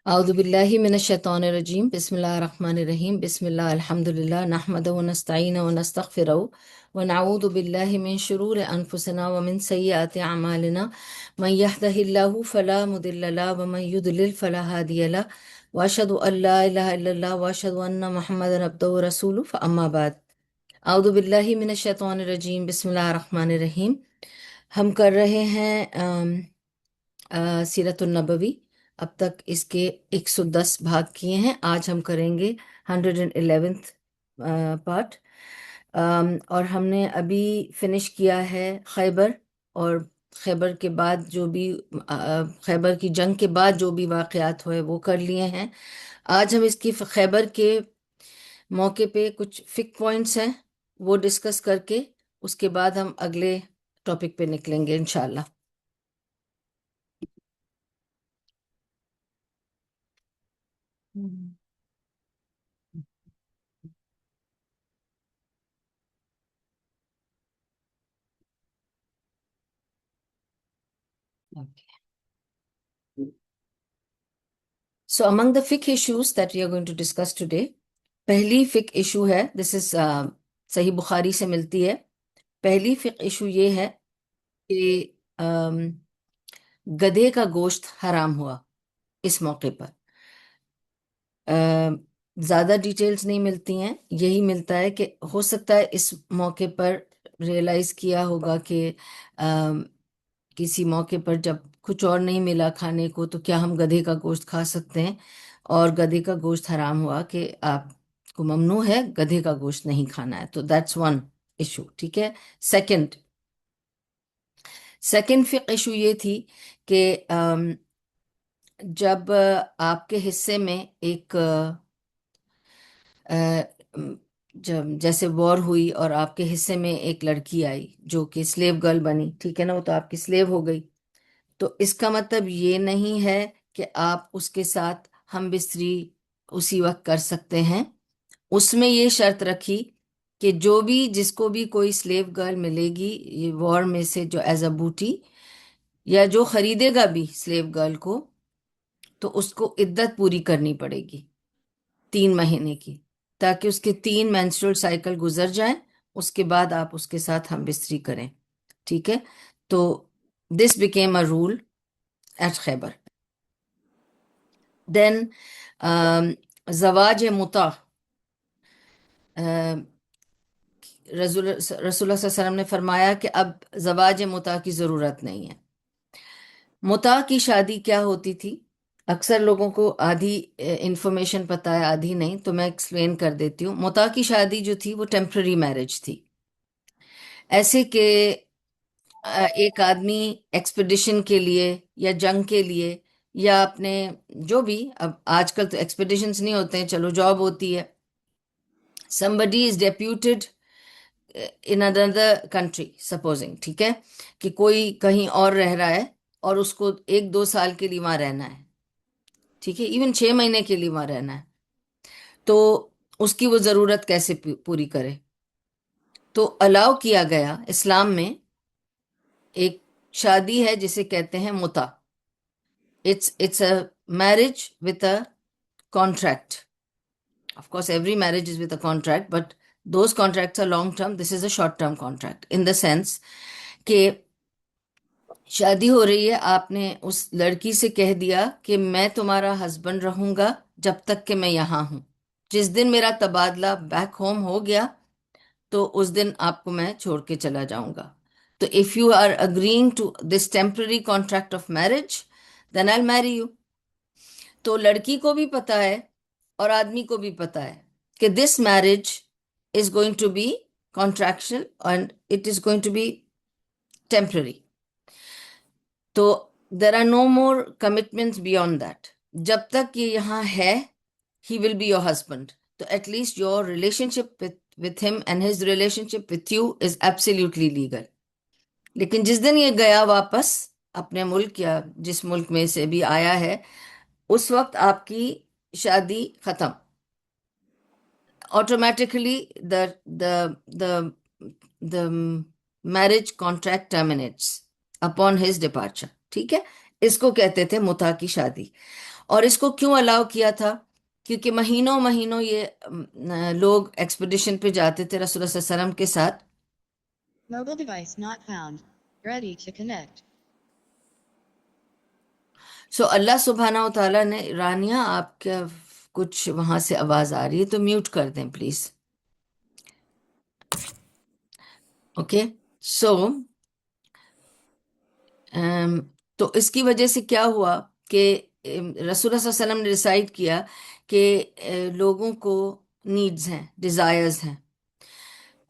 أعوذ بالله من الشيطان الرجيم بسم الله الرحمن الرحيم بسم الله الحمد لله نحمده ونستعينه ونستغفره ونعوذ بالله من شرور أنفسنا ومن سيئات أعمالنا من يهده الله فلا مضل له ومن يضلل فلا هادي له وأشهد أن لا إله إلا الله وأشهد أن محمدا عبده ورسوله فأما بعد أعوذ بالله من الشيطان الرجيم بسم الله الرحمن الرحيم ہم کر رہے ہیں سیرت النبوی. اب تک اس کے 110 بھاگ کیے ہیں. آج ہم کریں گے 111th پارٹ. اور ہم نے ابھی فنش کیا ہے خیبر، اور خیبر کے بعد جو بھی خیبر کی جنگ کے بعد جو بھی واقعات ہوئے وہ کر لیے ہیں. آج ہم اس کی خیبر کے موقع پہ کچھ فک پوائنٹس ہیں وہ ڈسکس کر کے اس کے بعد ہم اگلے ٹاپک پہ نکلیں گے انشاءاللہ. So among the fiqh issues that we are going to discuss today, پہلی فقہ ایشو ہے، دس از صحیح بخاری سے ملتی ہے. پہلی فقہ ایشو یہ ہے کہ گدھے کا گوشت حرام ہوا اس موقع پر. زیادہ ڈیٹیلز نہیں ملتی ہیں، یہی ملتا ہے کہ ہو سکتا ہے اس موقع پر ریئلائز کیا ہوگا کہ کسی موقع پر جب کچھ اور نہیں ملا کھانے کو تو کیا ہم گدھے کا گوشت کھا سکتے ہیں، اور گدھے کا گوشت حرام ہوا کہ آپ کو ممنوع ہے گدھے کا گوشت نہیں کھانا ہے. تو دیٹس ون ایشو. ٹھیک ہے. سیکنڈ فقہ ایشو یہ تھی کہ جب آپ کے حصے میں ایک جب جیسے وار ہوئی اور آپ کے حصے میں ایک لڑکی آئی جو کہ سلیو گرل بنی، ٹھیک ہے نا، وہ تو آپ کی سلیو ہو گئی، تو اس کا مطلب یہ نہیں ہے کہ آپ اس کے ساتھ ہم بستری اسی وقت کر سکتے ہیں. اس میں یہ شرط رکھی کہ جو بھی جس کو بھی کوئی سلیو گرل ملے گی یہ وار میں سے جو ایز اے بوٹی، یا جو خریدے گا بھی سلیو گرل کو، تو اس کو عدت پوری کرنی پڑے گی 3 مہینے کی، تاکہ اس کے 3 مینسٹرول سائیکل گزر جائیں، اس کے بعد آپ اس کے ساتھ ہم بستری کریں. ٹھیک ہے. تو this became a rule at Khaybar. Then زواج مطع، رسول اللہ صلی اللہ علیہ وسلم نے فرمایا کہ اب زواج مطع کی ضرورت نہیں ہے. مطع کی شادی کیا ہوتی تھی؟ اکثر لوگوں کو آدھی انفارمیشن پتہ ہے آدھی نہیں، تو میں ایکسپلین کر دیتی ہوں. مطع کی شادی جو تھی وہ ٹیمپرری میرج تھی. ایسے کہ ایک آدمی ایکسپیڈیشن کے لیے یا جنگ کے لیے یا اپنے جو بھی، اب آج کل تو ایکسپیڈیشنز نہیں ہوتے ہیں، چلو جاب ہوتی ہے. somebody is deputed in another country supposing، ٹھیک ہے، کہ کوئی کہیں اور رہ رہا ہے اور اس کو 1-2 سال کے لیے وہاں رہنا ہے، ٹھیک ہے، ایون 6 مہینے کے لیے وہاں رہنا ہے، تو اس کی وہ ضرورت کیسے پوری کرے؟ تو الاؤ کیا گیا اسلام میں ایک شادی ہے جسے کہتے ہیں مطع. it's a marriage with a contract. Of course, every marriage is with a contract, but those contracts are long term. This is a short term contract in the sense کہ شادی ہو رہی ہے، آپ نے اس لڑکی سے کہہ دیا کہ میں تمہارا ہسبینڈ رہوں گا جب تک کہ میں یہاں ہوں. جس دن میرا تبادلہ بیک ہوم ہو گیا تو اس دن آپ کو میں چھوڑ کے چلا جاؤں گا. تو if you are agreeing to this temporary contract of marriage, then I'll marry you. تو لڑکی کو بھی پتا ہے اور آدمی کو بھی پتا ہے کہ this marriage is going to be contractual and it is going to be temporary. تو there are no more commitments beyond that. جب تک یہ یہاں ہے he will be your husband. تو at least your relationship with him and his relationship with you is absolutely legal. لیکن جس دن یہ گیا واپس اپنے ملک یا جس ملک میں سے بھی آیا ہے، اس وقت آپ کی شادی ختم. Automatically the marriage contract terminates upon his departure. ٹھیک ہے. اس کو کہتے تھے مطع کی شادی. اور اس کو کیوں الاؤ کیا تھا؟ کیونکہ مہینوں مہینوں یہ لوگ ایکسپیڈیشن پہ جاتے تھے رسول اللہ صلی اللہ علیہ وسلم کے ساتھ. Mobile device not found. Ready to connect. سو اللہ سبحانہ و تعالیٰ نے، رانیہ آپ کا کچھ وہاں سے آواز آ رہی ہے تو میوٹ کر دیں پلیز. اوکے. سو تو اس کی وجہ سے کیا ہوا کہ رسول اللہ صلی اللہ علیہ وسلم نے ڈیسائیڈ کیا کہ لوگوں کو نیڈز ہیں، ڈیزائرز ہیں.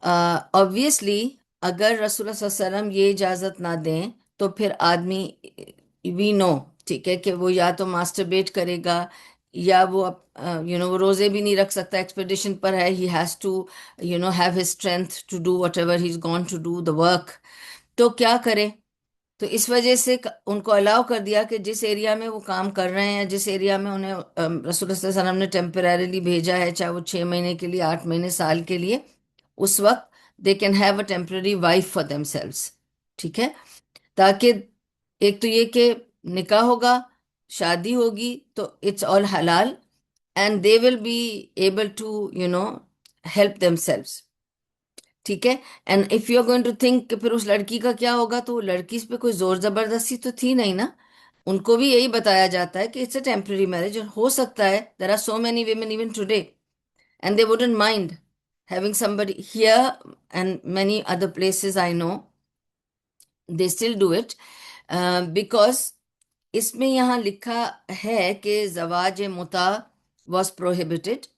آبویسلی اگر رسول اللہ صلی اللہ علیہ وسلم یہ اجازت نہ دیں تو پھر آدمی، وی نو، ٹھیک ہے، کہ وہ یا تو ماسٹربیٹ کرے گا، یا وہ وہ روزے بھی نہیں رکھ سکتا، ایکسپیڈیشن پر ہے، he has to have his strength to do whatever he is gone to do the work. تو کیا کرے؟ تو اس وجہ سے ان کو الاؤ کر دیا کہ جس ایریا میں وہ کام کر رہے ہیں، جس ایریا میں انہیں رسول اللہ صلی اللہ علیہ وسلم نے ٹیمپریریلی بھیجا ہے، چاہے وہ 6 مہینے کے لیے، 8 مہینے، سال کے لیے، اس وقت they can have a temporary wife for them selves. ٹھیک ہے، تاکہ ایک تو یہ کہ نکاح ہوگا، شادی ہوگی تو اٹس آل حلال، and they will be able to help themselves. ٹھیک ہے. And if you are going to think کہ پھر اس لڑکی کا کیا ہوگا، تو وہ لڑکی اس پہ کوئی زور زبردستی تو تھی نہیں نا. ان کو بھی یہی بتایا جاتا ہے کہ اٹس اے ٹیمپرری میرج، ہو سکتا ہے there are so many women even today and they wouldn't mind having somebody here, and many other places I know they still do it, because اس میں یہاں لکھا ہے کہ زواج متع was prohibited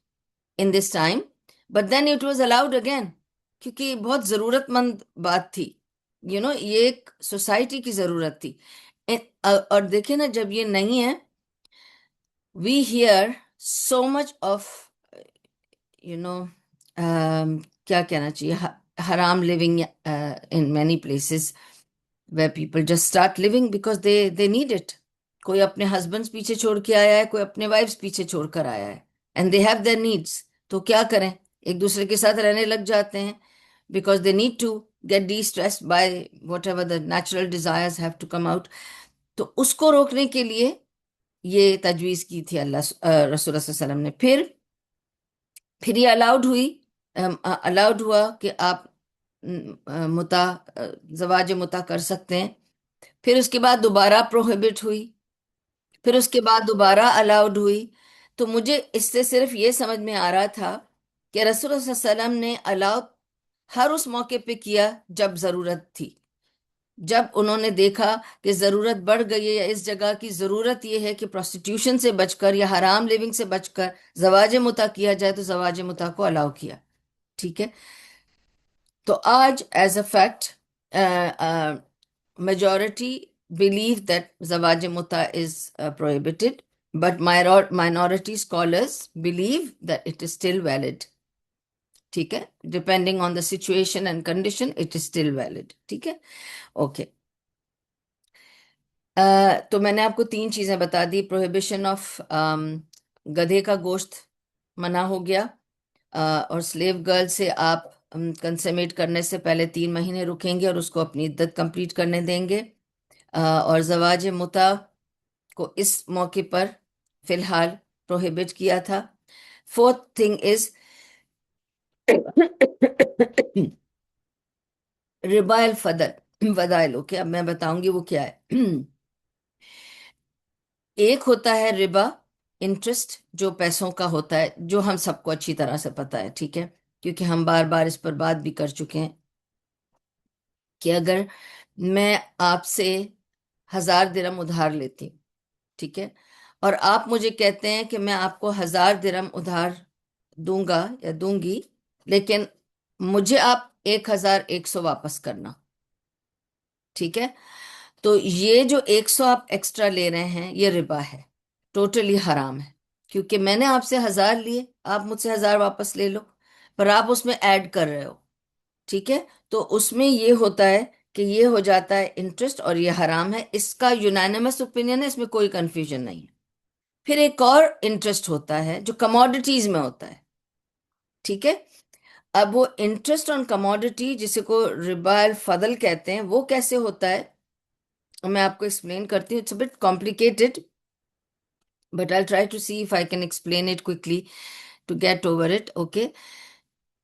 in this time, but then it was allowed again کیونکہ یہ بہت ضرورت مند بات تھی. یہ ایک سوسائٹی کی ضرورت تھی. اور دیکھیں نا، جب یہ نہیں ہے، we hear so much of کیا کہنا چاہیے، حرام living in many places where people just start living because they need it. کوئی اپنے ہسبینڈس پیچھے چھوڑ کے آیا ہے، کوئی اپنے وائفس پیچھے چھوڑ کر آیا ہے، and they have their needs. تو کیا کریں، ایک دوسرے کے ساتھ رہنے لگ جاتے ہیں because they need to get de-stressed by whatever the natural desires have to come out. تو اس کو روکنے کے لیے یہ تجویز کی تھی رسول اللہ صلی اللہ علیہ وسلم نے. پھر یہ الاؤڈ ہوا کہ آپ زواج متع کر سکتے ہیں. پھر اس کے بعد دوبارہ پروہیبٹ ہوئی، پھر اس کے بعد دوبارہ الاؤڈ ہوئی. تو مجھے اس سے صرف یہ سمجھ میں آ رہا تھا کہ رسول اللہ صلی اللہ علیہ وسلم نے الاؤ ہر اس موقع پہ کیا جب ضرورت تھی. جب انہوں نے دیکھا کہ ضرورت بڑھ گئی ہے، یا اس جگہ کی ضرورت یہ ہے کہ پروسٹیٹیوشن سے بچ کر یا حرام لیونگ سے بچ کر زواج متع کیا جائے، تو زواج متع کو الاؤ کیا. ٹھیک ہے. تو آج as a fact majority believe that زواج متع is prohibited, but minority scholars believe that it is still valid. ٹھیک ہے. Depending on the situation and condition it is still valid. ٹھیک ہے. اوکے. تو میں نے آپ کو 3 چیزیں بتا دی. پروہیبیشن آف گدھے کا گوشت منع ہو گیا، اور سلیو گرل سے آپ کنسمیٹ کرنے سے پہلے 3 مہینے رکیں گے اور اس کو اپنی عدت کمپلیٹ کرنے دیں گے. اور زواج متع کو اس موقع پر فی الحال پروہیبٹ کیا تھا. 4th تھنگ از ربا الفضائل. اوکے، اب میں بتاؤں گی وہ کیا ہے. ایک ہوتا ہے ربا، انٹرسٹ، جو پیسوں کا ہوتا ہے، جو ہم سب کو اچھی طرح سے پتا ہے. ٹھیک ہے، کیونکہ ہم بار بار اس پر بات بھی کر چکے ہیں کہ اگر میں آپ سے 1000 درہم ادھار لیتی ہوں، ٹھیک ہے، اور آپ مجھے کہتے ہیں کہ میں آپ کو 1000 درہم ادھار دوں گا یا دوں گی، لیکن مجھے آپ 1100 واپس کرنا. ٹھیک ہے. تو یہ جو 100 آپ ایکسٹرا لے رہے ہیں، یہ ربا ہے، ٹوٹلی حرام ہے. کیونکہ میں نے آپ سے 1000 لیے، آپ مجھ سے 1000 واپس لے لو، پر آپ اس میں ایڈ کر رہے ہو. ٹھیک ہے. تو اس میں یہ ہوتا ہے کہ یہ ہو جاتا ہے انٹرسٹ، اور یہ حرام ہے. اس کا یونانیمس اوپینین ہے، اس میں کوئی کنفیوژن نہیں ہے. پھر ایک اور انٹرسٹ ہوتا ہے جو کموڈیٹیز میں ہوتا ہے. ٹھیک ہے. اب وہ انٹرسٹ آن کموڈیٹی، جسے کو ربا الفضل کہتے ہیں، وہ کیسے ہوتا ہے میں آپ کو ایکسپلین کرتی ہوں. It's a bit complicated. but I'll try to see if I can explain it quickly to get over it. Okay.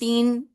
3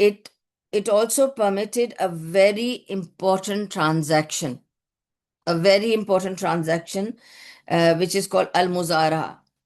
it it also permitted a very important transaction, which is called al muzara।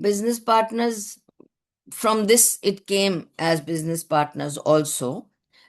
business partners, from this it came as business partners also,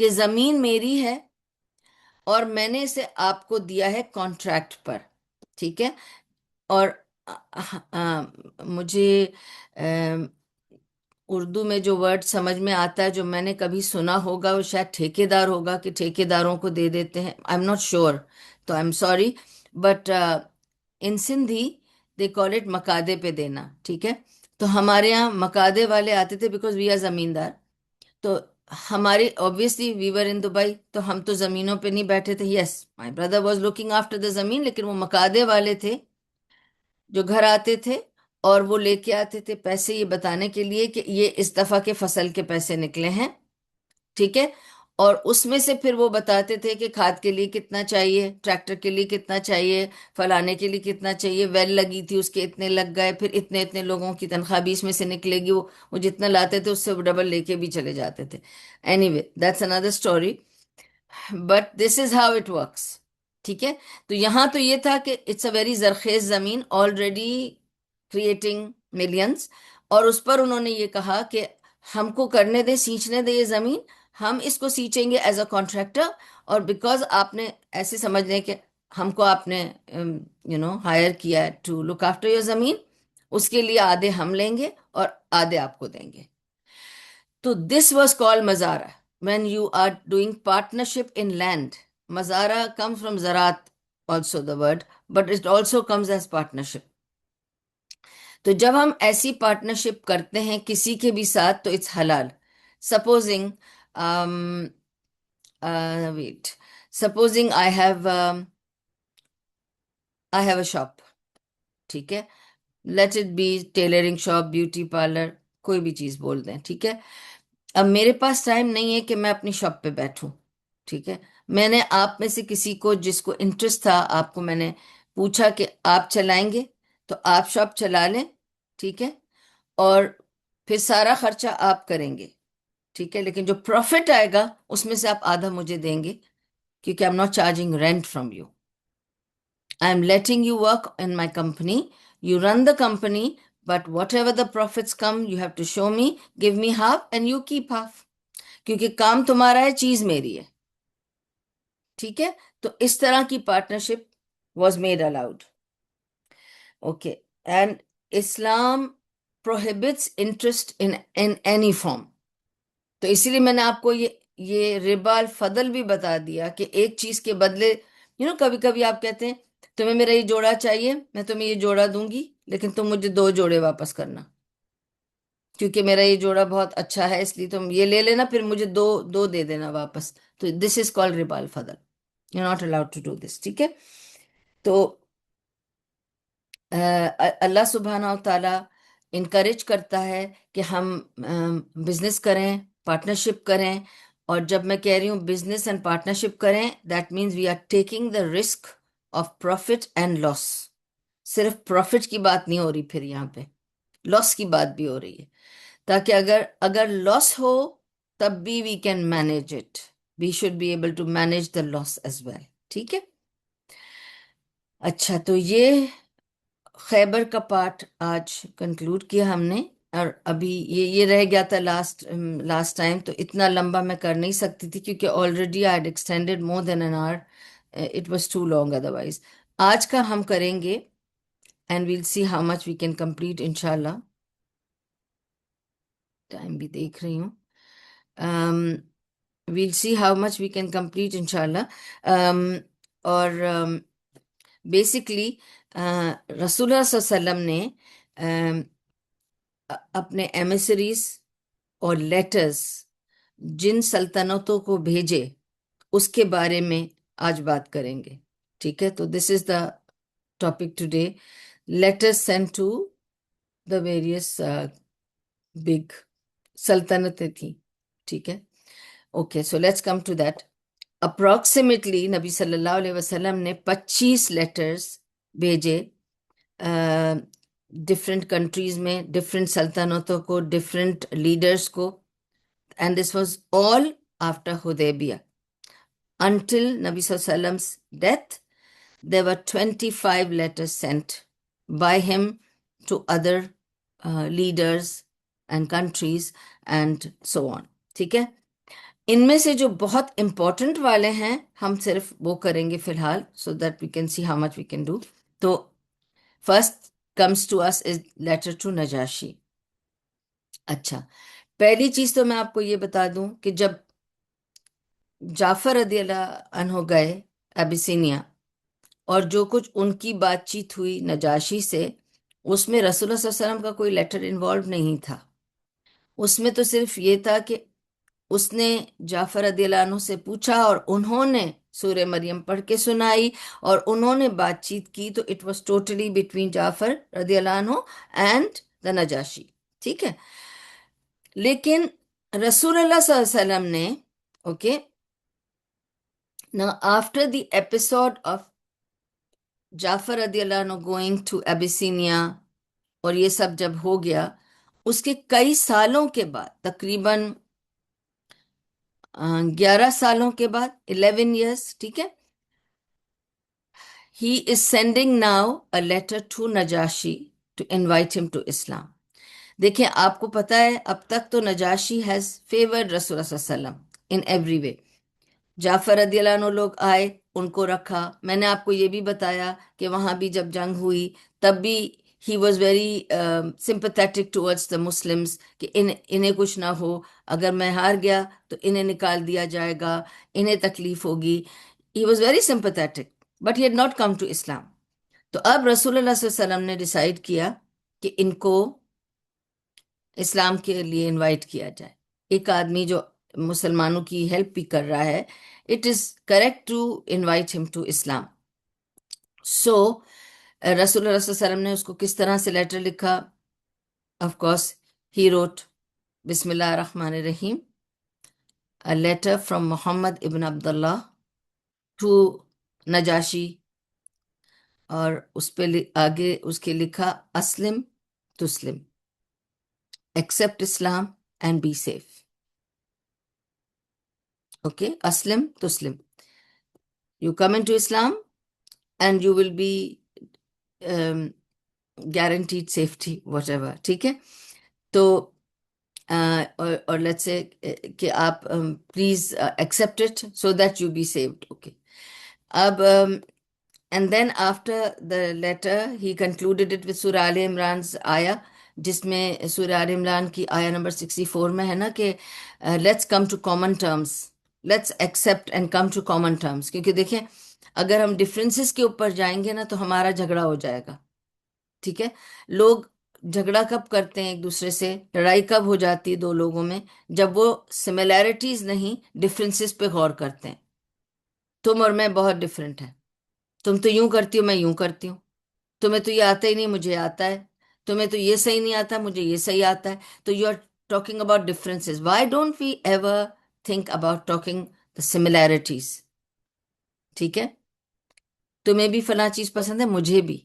کہ زمین میری ہے اور میں نے اسے آپ کو دیا ہے کانٹریکٹ پر، ٹھیک ہے؟ اور مجھے اردو میں جو ورڈ سمجھ میں آتا ہے جو میں نے کبھی سنا ہوگا وہ شاید ٹھیکے دار ہوگا، کہ ٹھیکے داروں کو دے دیتے ہیں، آئی ایم ناٹ شیور، تو I am sorry, but in Sindhi they call it مکادے پہ دینا، ٹھیک ہے؟ تو ہمارے یہاں مکادے والے آتے تھے بیکاز وی آر زمیندار، تو ہماری obviously we were in Dubai, تو ہم تو زمینوں پہ نہیں بیٹھے تھے، yes my brother was looking after the زمین، لیکن وہ مکادے والے تھے جو گھر آتے تھے اور وہ لے کے آتے تھے پیسے یہ بتانے کے لیے کہ یہ اس دفعہ کے فصل کے پیسے نکلے ہیں، ٹھیک ہے؟ اور اس میں سے پھر وہ بتاتے تھے کہ کھاد کے لیے کتنا چاہیے، ٹریکٹر کے لیے کتنا چاہیے، فلانے کے لیے کتنا چاہیے، ویل لگی تھی اس کے اتنے لگ گئے، پھر اتنے اتنے لوگوں کی تنخواہ بھی اس میں سے نکلے گی، وہ جتنا لاتے تھے اس سے ڈبل لے کے بھی چلے جاتے تھے. Any way that's another story, but this is how it works, ٹھیک ہے؟ تو یہاں تو یہ تھا کہ اٹس اے ویری زرخیز زمین آلریڈی کریٹنگ ملینز، اور اس پر انہوں نے یہ کہا کہ ہم کو کرنے دیں، سینچنے دیں یہ زمین، ہم اس کو سینچیں گے ایز اے کانٹریکٹر، اور بیکاز آپ نے ایسے سمجھ لیں کہ ہم کو آپ نے ہائر کیا ہے ٹو لک آفٹر یور زمین، اس کے لیے آدھے ہم لیں گے اور آدھے آپ کو دیں گے. تو دس واز کال مزارہ. When you are doing partnership in land, مزارہ کمز فرام زراعت also the word, but it also comes as partnership. تو جب ہم ایسی پارٹنرشپ کرتے ہیں کسی کے بھی ساتھ تو اٹس حلال. Supposing wait supposing I have a shop, ٹھیک ہے؟ Let it be tailoring shop, beauty parlour, کوئی بھی چیز بول دیں، ٹھیک ہے؟ اب میرے پاس ٹائم نہیں ہے کہ میں اپنی شاپ پہ بیٹھوں، ٹھیک ہے؟ میں نے آپ میں سے کسی کو جس کو انٹرسٹ تھا، آپ کو میں نے پوچھا کہ آپ چلائیں گے تو آپ شاپ چلا لیں، ٹھیک ہے؟ اور پھر سارا خرچہ آپ کریں گے، ٹھیک ہے؟ لیکن جو پروفٹ آئے گا اس میں سے آپ آدھا مجھے دیں گے، کیونکہ I am not charging rent from you. I am letting you work in my company. You run the company, but whatever the profits come, you have to show me, give me half, and you keep half. کیونکہ کام تمہارا ہے، چیز میری ہے، ٹھیک ہے؟ تو اس طرح کی partnership was made allowed. Okay, and Islam prohibits interest in any form. تو اسی لیے میں نے آپ کو یہ ربا الفضل بھی بتا دیا کہ ایک چیز کے بدلے کبھی کبھی آپ کہتے ہیں تمہیں میرا یہ جوڑا چاہیے، میں تمہیں یہ جوڑا دوں گی، لیکن تم مجھے 2 جوڑے واپس کرنا، کیونکہ میرا یہ جوڑا بہت اچھا ہے، اس لیے تم یہ لے لینا، پھر مجھے دو دے دینا واپس. تو دس از کال ربا الفضل، you not allowed to do this, ٹھیک ہے؟ تو اللہ سبحانہ و تعالیٰ انکریج کرتا ہے کہ ہم بزنس کریں، پارٹنرشپ کریں. اور جب میں کہہ رہی ہوں بزنس اینڈ پارٹنرشپ کریں، that means we are taking the risk of profit and loss. صرف پروفٹ کی بات نہیں ہو رہی، پھر یہاں پہ لاس کی بات بھی ہو رہی ہے، تاکہ اگر لاس ہو تب بھی we can manage it, we should be able to manage the loss as well, ٹھیک ہے؟ اچھا، تو یہ خیبر کا پارٹ آج کنکلوڈ کیا ہم نے. اور ابھی یہ رہ گیا تھا لاسٹ ٹائم، تو اتنا لمبا میں کر نہیں سکتی تھی کیونکہ already I had extended more than an hour, it was too long otherwise. آج کا ہم کریں گے and we'll see how much we can complete انشاءاللہ. ٹائم بھی دیکھ رہی ہوں، we'll see how much we can complete انشاءاللہ. اور بیسکلی رسول اللہ صلی اللہ علیہ وسلم نے اپنے ایمیسریز اور لیٹرز جن سلطنتوں کو بھیجے اس کے بارے میں آج بات کریں گے، ٹھیک ہے؟ تو this is the topic today, letters sent to the various big سلطنتیں تھیں، ٹھیک ہے؟ Okay, so let's come to that. Approximately نبی صلی اللہ علیہ وسلم نے 25 لیٹرز بھیجے ڈفرینٹ کنٹریز میں، ڈفرینٹ سلطنتوں کو، ڈفرینٹ لیڈرز کو. And this was all after Hudaybiyyah. Until نبی صلی اللہ علیہ وسلم's death there were 25 letters sent by him to other leaders and countries and so on. ٹھیک ہے؟ ان میں سے جو بہت امپورٹنٹ والے ہیں ہم صرف وہ کریں گے فی الحال, so that we can see how much we can do. تو first comes to us is letter to Najashi. اچھا, پہلی چیز تو میں آپ کو یہ بتا دوں کہ جب جعفر رضی اللہ عنہ گئے ابیسینیا, اور جو کچھ ان کی بات چیت ہوئی نجاشی سے, اس میں رسول اللہ صلی اللہ علیہ وسلم کا کوئی لیٹر انوالو نہیں تھا. اس میں تو صرف یہ تھا کہ اس نے جعفر رضی اللہ عنہ سے پوچھا اور انہوں نے سورہ مریم پڑھ کے سنائی اور انہوں نے بات چیت کی. تو اٹ واز ٹوٹلی بٹوین جعفر رضی اللہ عنہ اینڈ دا نجاشی. ٹھیک ہے, لیکن رسول اللہ صلی اللہ علیہ وسلم نے, اوکے, نا آفٹر دی ایپیسوڈ آف جعفر رضی اللہ عنہ گوئنگ ٹو ابیسینیا, اور یہ سب جب ہو گیا, اس کے کئی سالوں کے بعد, تقریباً 11 سالوں کے بعد, 11 years, ٹھیک ہے, he is sending now a letter to Najashi to invite him to Islam. دیکھیں, آپ کو پتا ہے اب تک تو نجاشی has favored رسول اللہ صلی اللہ علیہ وسلم in every way. جعفر رضی اللہ عنہ لوگ آئے, ان کو رکھا. میں نے آپ کو یہ بھی بتایا کہ وہاں بھی جب جنگ ہوئی تب بھی ہی was very sympathetic towards the Muslims, کہ انہیں کچھ نہ ہو, اگر میں ہار گیا تو انہیں نکال دیا جائے گا, انہیں تکلیف ہوگی. He was very sympathetic, but he had not come to Islam. تو اب رسول اللہ صلی اللہ علیہ وسلم نے ڈیسائیڈ کیا کہ ان کو اسلام کے لیے انوائٹ کیا جائے. ایک آدمی جو مسلمانوں کی ہیلپ بھی کر رہا ہے, it is correct to invite him to Islam. So رسول اللہ صلی اللہ علیہ وسلم نے اس کو کس طرح سے لیٹر لکھا؟ آف کورس ہی روٹ بسم اللہ الرحمن الرحیم, a letter from محمد ابن عبداللہ ٹو نجاشی, اور اس پہ آگے اس کے لکھا Aslam تسلم, accept Islam and be safe. Okay, aslim tuslim. You come into Islam and you will be um, guaranteed safety, whatever. ٹھیک ہے, تو اور لیٹس سے کہ آپ please accept it so that you be saved. Okay. اب and then after the letter he concluded it with Surah Al Imran's آیا, جس میں سورہ آل عمران کی آیا نمبر 64 میں ہے نا کہ let's come to common terms, let's accept and come to common terms. کیونکہ دیکھیں, اگر ہم ڈفرینسز کے اوپر جائیں گے نا تو ہمارا جھگڑا ہو جائے گا. ٹھیک ہے, لوگ جھگڑا کب کرتے ہیں ایک دوسرے سے, لڑائی کب ہو جاتی ہے دو لوگوں میں, جب وہ سملیرٹیز نہیں ڈفرینسز پہ غور کرتے ہیں. تم اور میں بہت ڈفرینٹ ہیں, تم تو یوں کرتی ہو, میں یوں کرتی ہوں, تمہیں تو یہ آتا ہی نہیں, مجھے آتا ہے, تمہیں تو یہ صحیح نہیں آتا, مجھے یہ صحیح آتا ہے. تو you are talking about differences. Why don't we ever think about talking the similarities? ٹھیک ہے, تمہیں بھی فلاں چیز پسند ہے, مجھے بھی.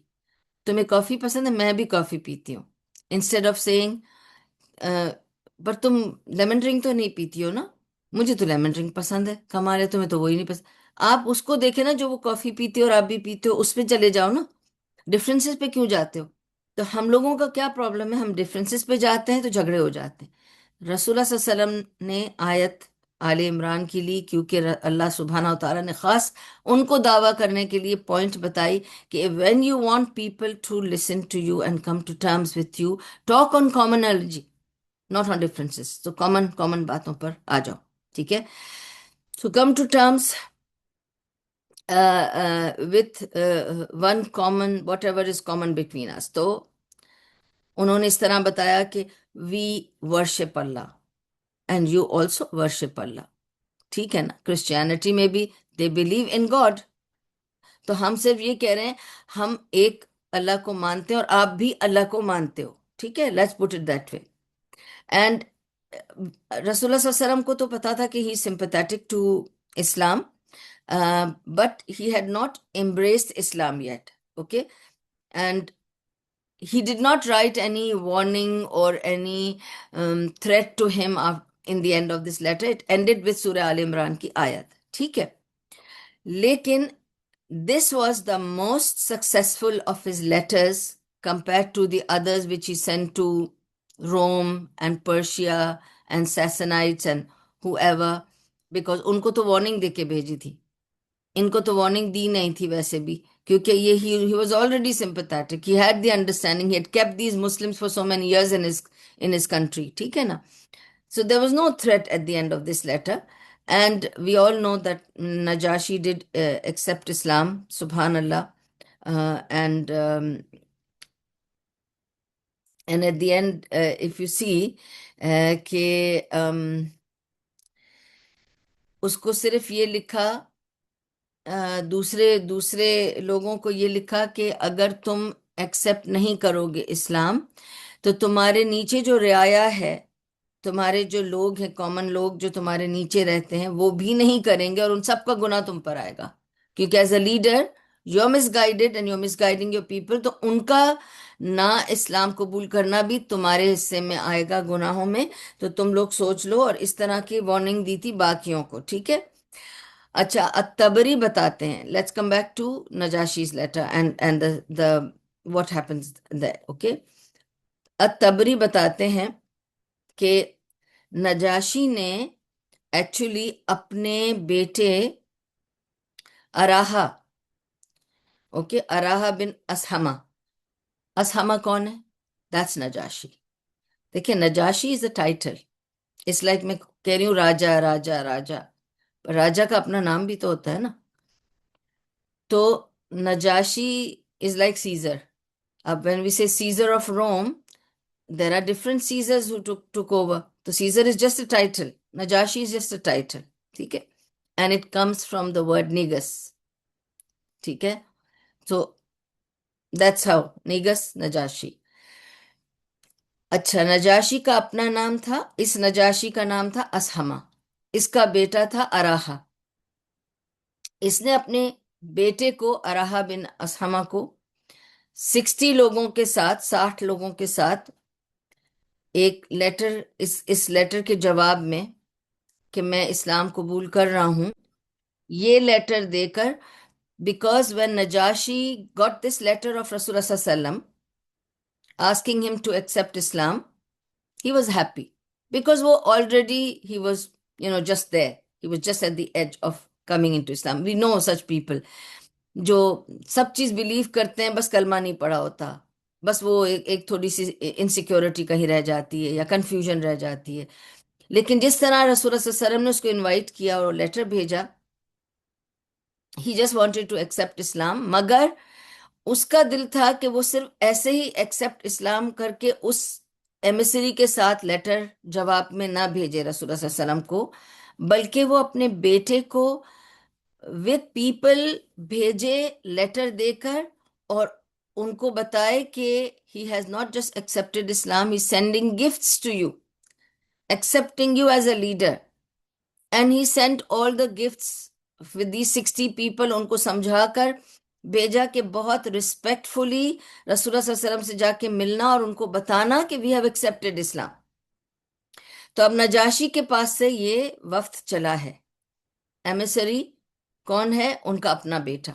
تمہیں کافی پسند ہے, میں بھی کافی پیتی ہوں. انسٹیڈ آف سیئنگ پر تم لیمن ڈرنک تو نہیں پیتی ہو نا, مجھے تو لیمن ڈرنک پسند ہے, ہمارے تمہیں تو وہی نہیں پسند. آپ اس کو دیکھیں نا جو وہ کافی پیتے ہو اور آپ بھی پیتے ہو, اس پہ چلے جاؤ نا, ڈفرینسز پہ کیوں جاتے ہو؟ تو ہم لوگوں کا کیا پرابلم ہے, ہم ڈفرینسز پہ جاتے ہیں تو جھگڑے ہو جاتے ہیں. رسول اللہ صلی اللہ علیہ وسلم نے آیت آل عمران کی لی کیونکہ اللہ سبحانہ و تعالیٰ نے خاص ان کو دعویٰ کرنے کے لیے پوائنٹ بتائی کہ when you want people to listen to you and come to terms with you, talk on commonality, not on differences. تو common باتوں پر آ جاؤ. ٹھیک ہے, so come to terms with one common, whatever is common between us. تو انہوں نے اس طرح بتایا کہ we worship Allah and you also worship Allah. ٹھیک ہے نا, کرسچینٹی میں بھی they believe in God. تو ہم صرف یہ کہہ رہے ہیں ہم ایک اللہ کو مانتے ہیں اور آپ بھی اللہ کو مانتے ہو. ٹھیک ہے, let's put it that way. And رسول اللہ صلی اللہ علیہ وسلم کو تو پتا تھا کہ he sympathetic to Islam, but he had not embraced Islam yet. Okay, and he did not write any warning or any threat to him in the end of this letter. It ended with Surah Al Imran کی آیت. ٹھیک ہے, لیکن this was the most successful of his letters compared to the others which he sent to Rome and Persia and Sassanites and whoever. Because ان کو تو warning دے کے بھیجی تھی، ان کو تو وارننگ دی نہیں تھی ویسے بھی، کیونکہ یہ he was already sympathetic, he had the understanding, he had kept these Muslims for so many years in his country, ٹھیک ہے نا. So there was no threat at the end of this letter. And we all know that Najashi did accept Islam, subhanallah. And at the end, if you see, کہ اس کو صرف یہ لکھا، دوسرے دوسرے لوگوں کو یہ لکھا کہ اگر تم ایکسپٹ نہیں کرو گے اسلام تو تمہارے نیچے جو رعایا ہے، تمہارے جو لوگ ہیں، کامن لوگ جو تمہارے نیچے رہتے ہیں، وہ بھی نہیں کریں گے، اور ان سب کا گناہ تم پر آئے گا، کیونکہ as a leader you are misguided and you are misguiding your people, تو ان کا نہ اسلام قبول کرنا بھی تمہارے حصے میں آئے گا گناہوں میں. تو تم لوگ سوچ لو، اور اس طرح کی وارننگ دی تھی باقیوں کو، ٹھیک ہے. اچھا، الطبری بتاتے ہیں، let's come back to Najashi's letter and the what happens there, okay. الطبری بتاتے ہیں کہ نجاشی نے ایکچولی اپنے بیٹے اراحا، اوکے، اراحا بن اسحمہ. اسحمہ کون ہے؟ دیٹس نجاشی. دیکھیں، نجاشی از اے ٹائٹل، اس لائک میں کہہ رہی ہوں راجا راجا راجا، راجا کا اپنا نام بھی تو ہوتا ہے نا. تو نجاشی از لائک سیزر. اب when we say Caesar of Rome, there are different Caesars who took over. تو Caesar is just a title. Najashi is just a title. ٹھیک ہے. And it comes from the word negus. ٹھیک ہے. So that's how negus Najashi. اچھا، نجاشی کا اپنا نام تھا، اس نجاشی کا نام تھا اسحمہ، اس کا بیٹا تھا اراحا. اس نے اپنے بیٹے کو، اراحا بن اسحمہ کو، 60 لوگوں کے ساتھ، 60 لوگوں کے ساتھ ایک لیٹر، اس لیٹر کے جواب میں کہ میں اسلام قبول کر رہا ہوں، یہ لیٹر دے کر، because when Najashi got this letter of Rasulullah صلی اللہ علیہ وسلم asking him to accept Islam, he was happy because وہ already he was just there, he was just at the edge of coming into Islam. We know such people جو سب چیز blue کرتے ہیں، بس کلمہ نہیں پڑھا ہوتا، بس وہ ایک تھوڑی سی انسیکیورٹی کہیں رہ جاتی ہے یا کنفیوژن رہ جاتی ہے. لیکن جس طرح رسول اللہ صلی اللہ علیہ وسلم نے اس کو انوائٹ کیا اور لیٹر بھیجا، he just wanted to accept Islam, مگر اس کا دل تھا کہ وہ صرف ایسے ہی ایکسپٹ اسلام کر کے اس ایمسری کے ساتھ لیٹر جواب میں نہ بھیجے رسول اللہ صلی اللہ علیہ وسلم کو، بلکہ وہ اپنے بیٹے کو with people بھیجے لیٹر دے کر، اور ان کو بتائے کہ he has not just accepted Islam, he's sending gifts to you, accepting you as a leader. And he sent all the gifts with these 60 people، ان کو سمجھا کر بھیجا کہ بہت ریسپیکٹفلی رسول اللہ صلی اللہ علیہ وسلم سے جا کے ملنا اور ان کو بتانا کہ we have accepted Islam. تو اب نجاشی کے پاس سے یہ وفد چلا ہے، ایمیسری کون ہے؟ ان کا اپنا بیٹا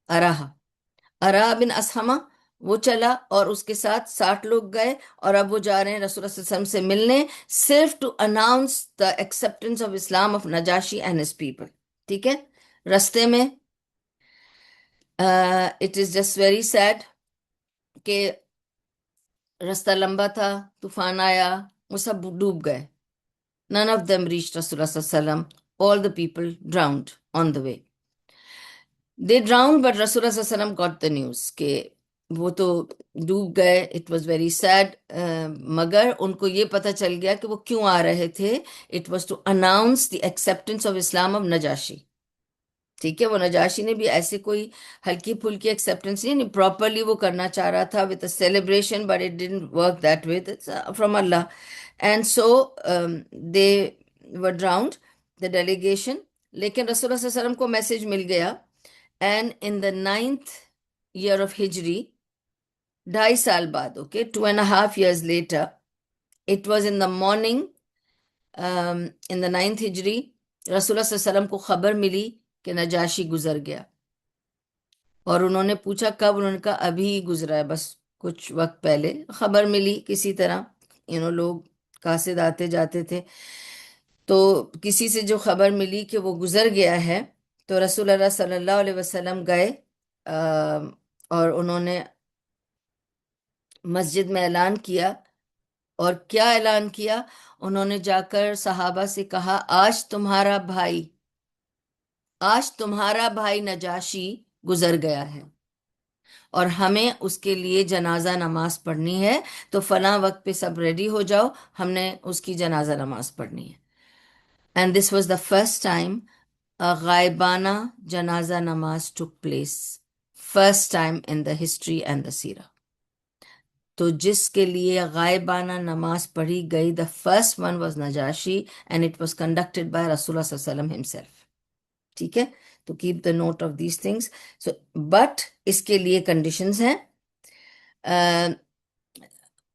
اراحا بن اسحمہ، وہ چلا اور اس کے ساتھ 60 لوگ گئے، اور اب وہ جا رہے ہیں رسول اللہ صلی اللہ علیہ وسلم سے ملنے، صرف to announce the acceptance of Islam of Najashi and his people. ٹھیک ہے. رستے میں it is just very sad کہ رستہ لمبا تھا، طوفان آیا، وہ سب ڈوب گئے. none of them reached رسول اللہ صلی اللہ علیہ وسلم. all the people drowned on the way. They drowned, but رسول اللہ صلی اللہ علیہ وسلم got the news کہ وہ تو ڈوب گئے. اٹ واز ویری سیڈ، مگر ان کو یہ پتہ چل گیا کہ وہ کیوں آ رہے تھے. It was to announce the acceptance of Islam of Najashi. ٹھیک ہے. وہ نجاشی نے بھی ایسے کوئی ہلکی پھلکی ایکسیپٹینس نہیں، پراپرلی وہ کرنا چاہ رہا تھا with a celebration, but it didn't work that way from Allah. And so they were drowned the delegation. لیکن رسول اللہ صلی اللہ علیہ وسلم کو میسج مل گیا، and in the 9th year of ہجری، 2.5 سال بعد، okay, 2.5 years later, it was in the morning, in the 9th ہجری، رسول اللہ صلی اللہ علیہ وسلم کو خبر ملی کہ نجاشی گزر گیا. اور انہوں نے پوچھا کب؟ انہوں نے کہا ابھی گزرا ہے، بس کچھ وقت پہلے خبر ملی کسی طرح. لوگ قاصد آتے جاتے تھے. تو کسی سے جو خبر ملی کہ وہ گزر گیا ہے، تو رسول اللہ صلی اللہ علیہ وسلم گئے، اور انہوں نے مسجد میں اعلان کیا۔ اور کیا اعلان کیا؟ انہوں نے جا کر صحابہ سے کہا، آج تمہارا بھائی نجاشی گزر گیا ہے، اور ہمیں اس کے لیے جنازہ نماز پڑھنی ہے، تو فلاں وقت پہ سب ریڈی ہو جاؤ، ہم نے اس کی جنازہ نماز پڑھنی ہے۔ And this was the first time غائبانہ جنازہ نماز took place, first time in the history and the سیرہ۔ تو جس کے لیے غائبانہ نماز پڑھی گئی، the first one was Najashi, and it was conducted by رسول اللہ صلی اللہ علیہ وسلم ہمسیلف۔ ٹھیک ہے، تو keep the note of these things. So but اس کے لیے کنڈیشنز ہیں۔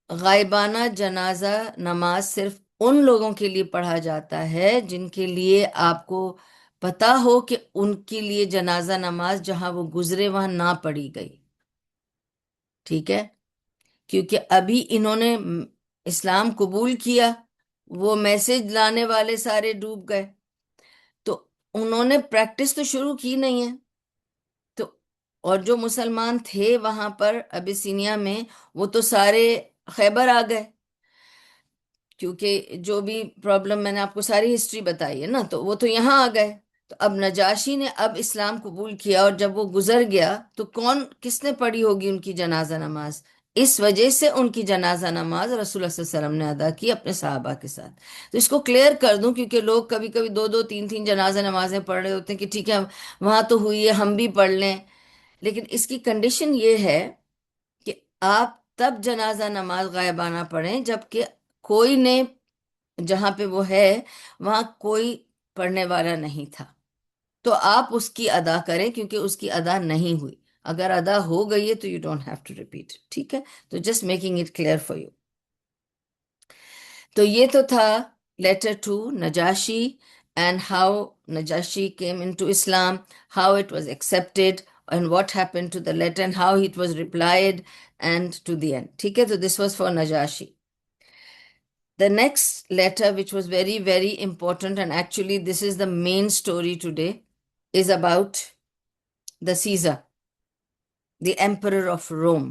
غائبانہ جنازہ نماز صرف ان لوگوں کے لیے پڑھا جاتا ہے جن کے لیے آپ کو پتا ہو کہ ان کے لیے جنازہ نماز جہاں وہ گزرے وہاں نہ پڑھی گئی۔ ٹھیک ہے، کیونکہ ابھی انہوں نے اسلام قبول کیا، وہ میسج لانے والے سارے ڈوب گئے، تو انہوں نے پریکٹس تو شروع کی نہیں ہے۔ تو اور جو مسلمان تھے وہاں پر ابیسینیا میں، وہ تو سارے خیبر آ گئے، کیونکہ جو بھی پرابلم میں نے آپ کو ساری ہسٹری بتائی ہے نا، تو وہ تو یہاں آ گئے۔ تو اب نجاشی نے اب اسلام قبول کیا، اور جب وہ گزر گیا تو کس نے پڑھی ہوگی ان کی جنازہ نماز؟ اس وجہ سے ان کی جنازہ نماز رسول اللہ صلی اللہ علیہ وسلم نے ادا کی اپنے صحابہ کے ساتھ۔ تو اس کو کلیئر کر دوں، کیونکہ لوگ کبھی کبھی دو دو تین تین جنازہ نمازیں پڑھ رہے ہوتے ہیں کہ ٹھیک ہے وہاں تو ہوئی ہے، ہم بھی پڑھ لیں۔ لیکن اس کی کنڈیشن یہ ہے کہ آپ تب جنازہ نماز غائبانہ پڑھیں جب کہ کوئی نے، جہاں پہ وہ ہے وہاں کوئی پڑھنے والا نہیں تھا، تو آپ اس کی ادا کریں، کیونکہ اس کی ادا نہیں ہوئی۔ اگر ادا ہو گئی ہے تو you don't have to repeat. ٹھیک ہے، تو just making it clear for you. تو یہ تو تھا letter to Najashi, and how Najashi came into Islam, how it was accepted, and what happen to the letter, and how it was replied, and to the end. ٹھیک ہے، تو this was for Najashi. The next letter, which was very, very important, and actually this is the main story today, is about the Caesar, the emperor of Rome.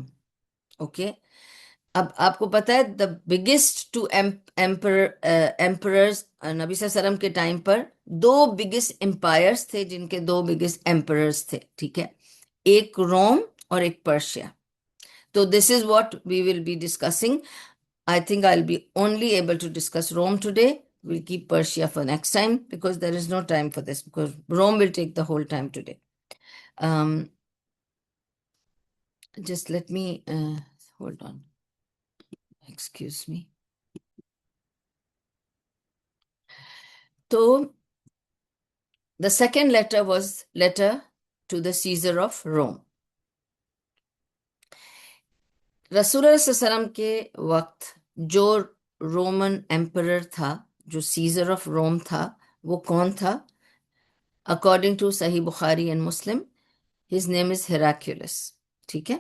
Okay? اب آپ کو پتا ہے the biggest to emperors نبی صلی اللہ علیہ وسلم کے ٹائم پر دو بگیسٹ امپائرس تھے، جن کے دو بگیسٹ emperors تھے۔ ٹھیک ہے، ایک روم اور ایک پرشیا۔ تو this is what we will be discussing. I think I'll be only able to discuss Rome today. We'll keep Persia for next time because there is no time for this, because Rome will take the whole time today. Just let me hold on. Excuse me. So the second letter was letter to the Caesar of Rome. رسول اللہ صلی اللہ علیہ وسلم کے وقت جو Roman emperor تھا، جو سیزر آف روم تھا، وہ کون تھا؟ اکارڈنگ ٹو صحیح بخاری and Muslim, his name is Heraclius. ٹھیک ہے،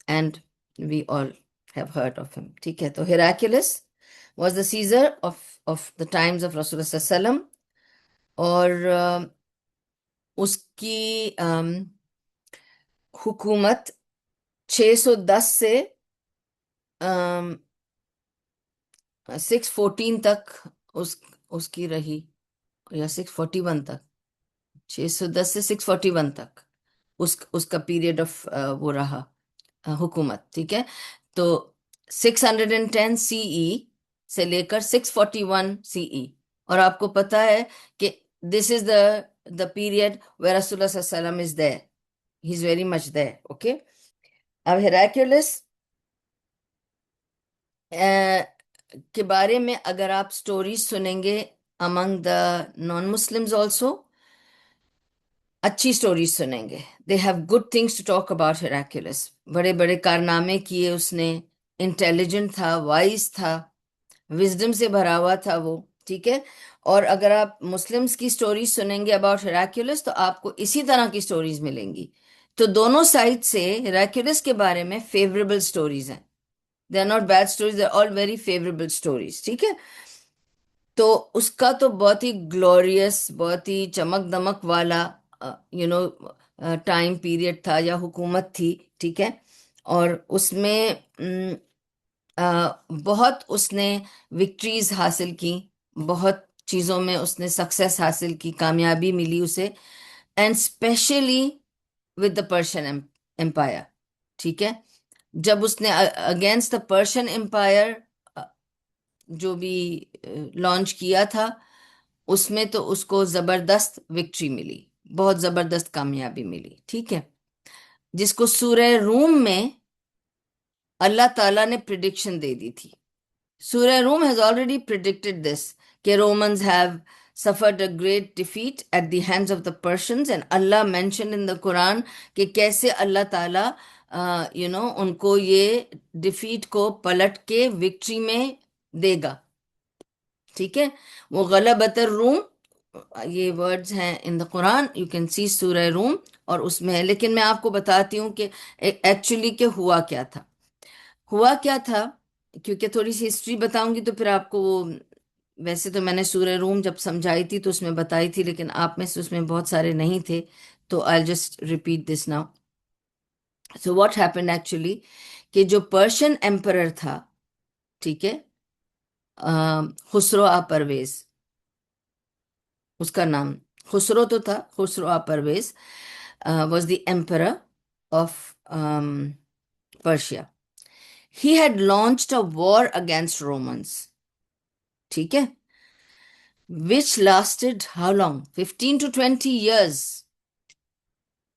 and we all have heard of him. ٹھیک ہے، تو Heraclius was the Caesar of the times of رسول اللہ صلی اللہ علیہ وسلم، اور اس کی حکومت 610 سے 614 تک اس کی رہی، یا 641 تک، 610 سے 641 تک اس کا پیریڈ آف وہ رہا حکومت۔ ٹھیک ہے، تو 610 سی ای سے لے کر 641 سی ای، اور آپ کو پتا ہے کہ دس از دا پیریڈ ویر رسول اللہ صلی اللہ علیہ وسلم از دیر، ہی is very much there. Okay, اب ہیراکیولس کے بارے میں اگر آپ سٹوریز سنیں گے among the non Muslims also, اچھی سٹوریز سنیں گے۔ They have good things to talk about Heraclius, بڑے بڑے کارنامے کیے اس نے، انٹیلیجنٹ تھا، وائز تھا، وزڈم سے بھرا ہوا تھا وہ۔ ٹھیک ہے، اور اگر آپ مسلمز کی سٹوریز سنیں گے اباؤٹ ہیراکیولس تو آپ کو اسی طرح کی سٹوریز ملیں گی۔ تو دونوں سائڈ سے ہیراکیولس کے بارے میں فیوریبل سٹوریز ہیں، they are not bad stories, they are all very favourable stories. ٹھیک ہے، تو اس کا تو بہت ہی گلوریس، بہت ہی چمک دمک والا نو ٹائم پیریڈ تھا یا حکومت تھی، ٹھیک ہے. اور اس میں بہت اس نے وکٹریز حاصل کی، بہت چیزوں میں اس نے سکسیس حاصل کی، کامیابی ملی اسے، and especially with the Persian empire. ٹھیک ہے. جب اس نے اگینسٹ دا پرشین امپائر جو بھی لانچ کیا تھا، اس میں تو اس کو زبردست وکٹری ملی، بہت زبردست کامیابی ملی. ٹھیک ہے. جس کو سورہ روم میں اللہ تعالیٰ نے پریڈکشن دے دی تھی. سورہ روم has already predicted this کہ Romans have suffered a great defeat at the hands of the Persians, and Allah mentioned in the Quran کہ کیسے اللہ تعالیٰ ان کو یہ ڈیفیٹ کو پلٹ کے وکٹری میں دے گا. ٹھیک ہے. وہ غلبت الروم، یہ ورڈز ہیں ان دا قرآن، یو کین سی سورہ روم، اور اس میں ہے. لیکن میں آپ کو بتاتی ہوں کہ ایکچولی کہ ہوا کیا تھا. ہوا کیا تھا، کیونکہ تھوڑی سی ہسٹری بتاؤں گی تو پھر آپ کو وہ، ویسے تو میں نے سورہ روم جب سمجھائی تھی تو اس میں بتائی تھی، لیکن آپ میں سے اس میں بہت سارے نہیں تھے، تو I just repeat this now. So what happened actually کہ جو پرشین ایمپرر تھا، ٹھیک ہے، خسرو پرویز اس کا نام، خسرو تو تھا، Khosrow Parviz was the emperor of Persia. He had launched a war against Romans. ٹھیک ہے. which lasted how long? 15 to 20 years.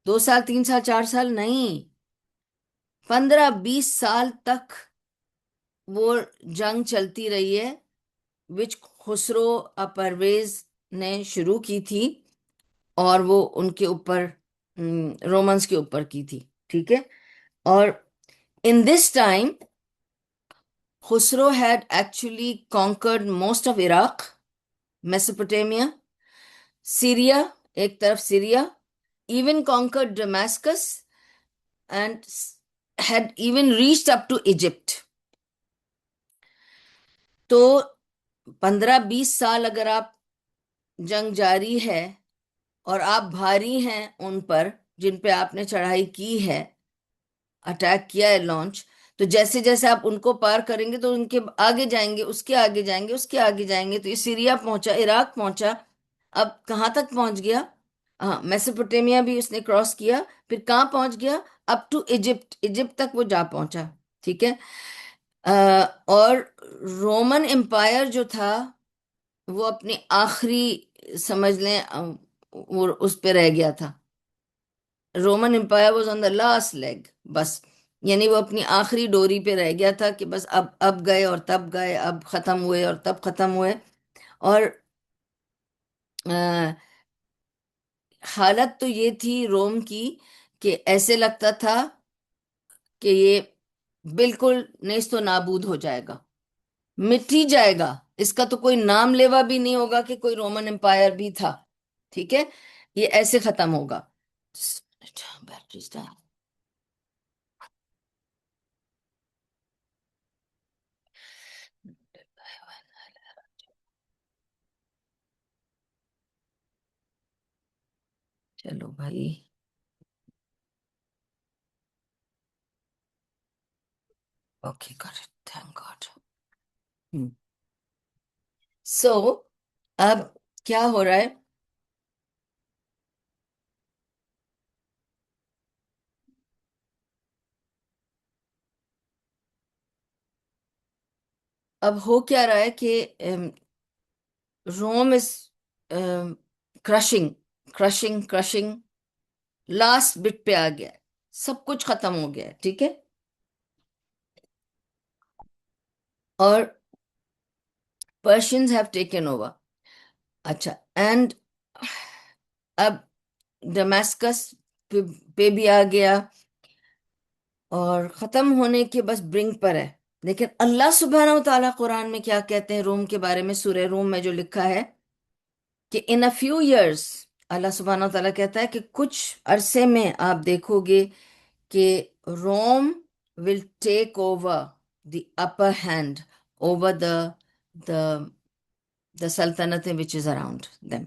2 سال 3 سال 4 سال نہیں، 15-20 سال تک وہ جنگ چلتی رہی ہے، وچ خسرو پرویز نے شروع کی تھی، اور وہ ان کے اوپر، رومنس کے اوپر کی تھی. ٹھیک ہے. اور in this time Khusro had actually conquered most of Iraq, Mesopotamia, Syria، ایک طرف Syria, even conquered Damascus, and had even reached up to Egypt. تو 15-20 سال اگر آپ جنگ جاری ہے اور آپ بھاری ہیں ان پر جن پہ آپ نے چڑھائی کی ہے، اٹیک کیا ہے، لانچ، تو جیسے جیسے آپ ان کو پار کریں گے تو ان کے آگے جائیں گے، اس کے آگے جائیں گے، اس کے آگے جائیں گے. تو یہ سیریا پہنچا، عراق پہنچا، اب کہاں تک پہنچ گیا؟ ہاں، میسوپوٹیمیا بھی اس نے کراس کیا، پھر کہاں پہنچ گیا؟ اپ ٹو ایجپٹ، ایجپٹ تک وہ جا پہنچا. ٹھیک ہے. اور رومن امپائر جو تھا وہ اپنی آخری، سمجھ لیں، وہ اس پہ رہ گیا تھا. Roman empire was on the last leg, بس، یعنی وہ اپنی آخری ڈوری پہ رہ گیا تھا کہ بس اب گئے اور تب گئے، اب ختم ہوئے اور تب ختم ہوئے. اور حالت تو یہ تھی روم کی کہ ایسے لگتا تھا کہ یہ بالکل نیست و نابود ہو جائے گا، مٹ ہی جائے گا، اس کا تو کوئی نام لیوا بھی نہیں ہوگا کہ کوئی رومن امپائر بھی تھا. ٹھیک ہے. یہ ایسے ختم ہوگا. Batteries down. چلو بھائی، okay got it, thank God. So اب کیا ہو رہا ہے؟ اب ہو کیا رہا ہے کہ Rome is crushing crushing crushing, last bit پہ آ گیا ہے، سب کچھ ختم ہو گیا ہے. ٹھیک ہے. اور پرشینز ہیو ٹیکن اوور. اچھا، اینڈ اب ڈمیسکس پہ بھی آ گیا اور ختم ہونے کے بس برنگ پر ہے. لیکن اللہ سبحانہ و تعالیٰ قرآن میں کیا کہتے ہیں روم کے بارے میں؟ سورہ روم میں جو لکھا ہے کہ ان اے فیو ایئرس، اللہ سبحانہ و تعالیٰ کہتا ہے کہ کچھ عرصے میں آپ دیکھو گے کہ Rome will take over the upper hand over the the sultanate which is around them.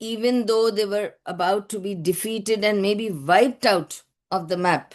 even though they were about to be defeated and maybe wiped out of the map,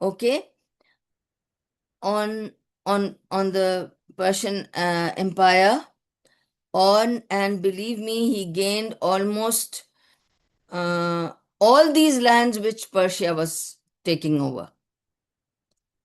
okay, on the Persian empire, and believe me, he gained almost uh, all these lands which Persia was taking over.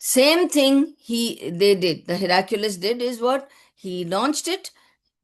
same thing they did, the Hercules did, is what he launched it,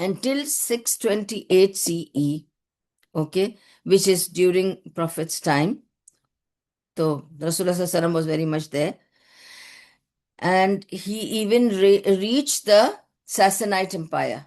until 628 CE, okay, which is during Prophet's time. So Rasulullah Sallallahu Alaihi Wasallam was very much there, and he even reached the Sassanite Empire.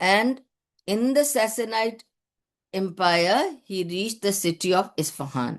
and in the Sassanite Empire he reached the city of Isfahan.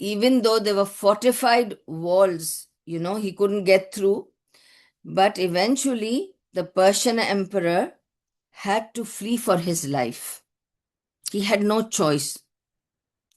even though there were fortified walls, he couldn't get through, but eventually the Persian emperor had to flee for his life. He had no choice.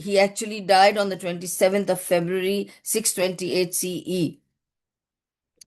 he actually died on the 27th of February 628 CE.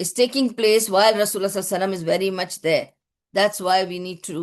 is taking place while Rasulullah sallallahu alaihi wasallam is very much there. That's why we need to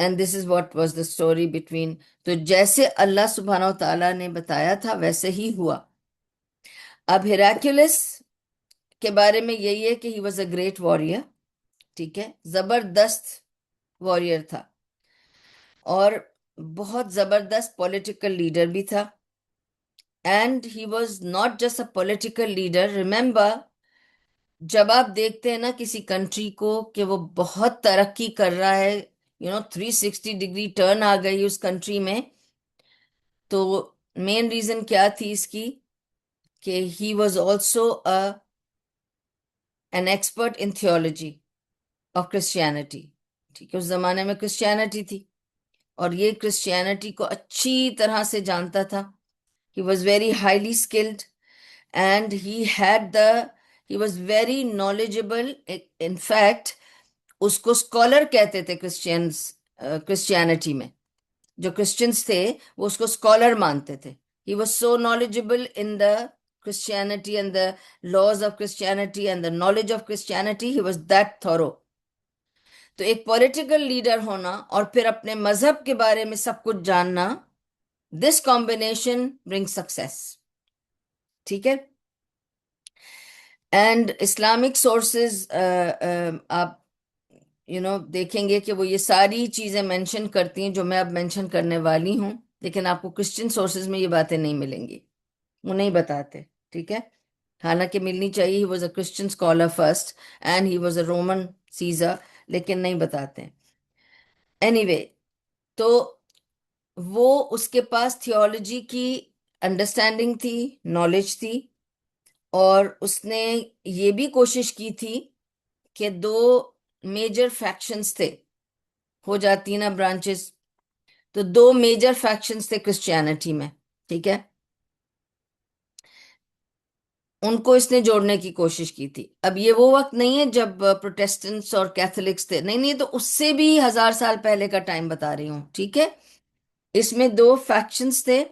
and this is what was the story between. تو جیسے اللہ سبحانہ و تعالیٰ نے بتایا تھا ویسے ہی ہوا. اب ہیراکیولس کے بارے میں یہی ہے کہ ہی واز اے گریٹ واریر. ٹھیک ہے، زبردست واریر تھا اور بہت زبردست پولیٹیکل لیڈر بھی تھا. And he was not just a political leader. Remember, جب آپ دیکھتے ہیں نا کسی کنٹری کو کہ وہ بہت ترقی کر رہا ہے، 360 ڈگری ٹرن آ گئی اس کنٹری میں، تو مین ریزن کیا تھی اس کی کہ he was also an expert in theology of Christianity. ٹھیک ہے، اس زمانے میں کرسچینٹی تھی اور یہ کرسچینٹی کو اچھی طرح سے جانتا تھا. He was very highly skilled and he was very knowledgeable. In fact اس کو اسکالر کہتے تھے کرسچینٹی میں. جو کرسچنس تھے وہ اس کو اسکالر مانتے تھے. He was so knowledgeable in the Christianity and the laws of Christianity and the knowledge of Christianity. He was that thorough. تو ایک پولیٹیکل لیڈر ہونا اور پھر اپنے مذہب کے بارے میں سب کچھ جاننا، دس کمبینیشن برنگ سکسیس. ٹھیک ہے. اینڈ اسلامک سورسز آپ دیکھیں گے کہ وہ یہ ساری چیزیں مینشن کرتی ہیں جو میں اب مینشن کرنے والی ہوں، لیکن آپ کو کرسچن سورسز میں یہ باتیں نہیں ملیں گی، وہ نہیں بتاتے. ٹھیک ہے، حالانکہ ملنی چاہیے. He was a Christian scholar first and he was a Roman Caesar, لیکن نہیں بتاتے. اینی وے، تو وہ اس کے پاس تھیولوجی کی انڈرسٹینڈنگ تھی، نالج تھی، اور اس نے یہ بھی کوشش کی تھی کہ دو میجر فیکشنز تھے، ہو جاتی نا برانچز، تو دو میجر فیکشنز تھے کرسچینٹی میں. ٹھیک ہے، ان کو اس نے جوڑنے کی کوشش کی تھی. اب یہ وہ وقت نہیں ہے جب پروٹیسٹنٹس اور کیتھولکس تھے، نہیں نہیں، تو اس سے بھی 1000 سال پہلے کا ٹائم بتا رہی ہوں. ٹھیک ہے، اس میں دو فیکشنز تھے،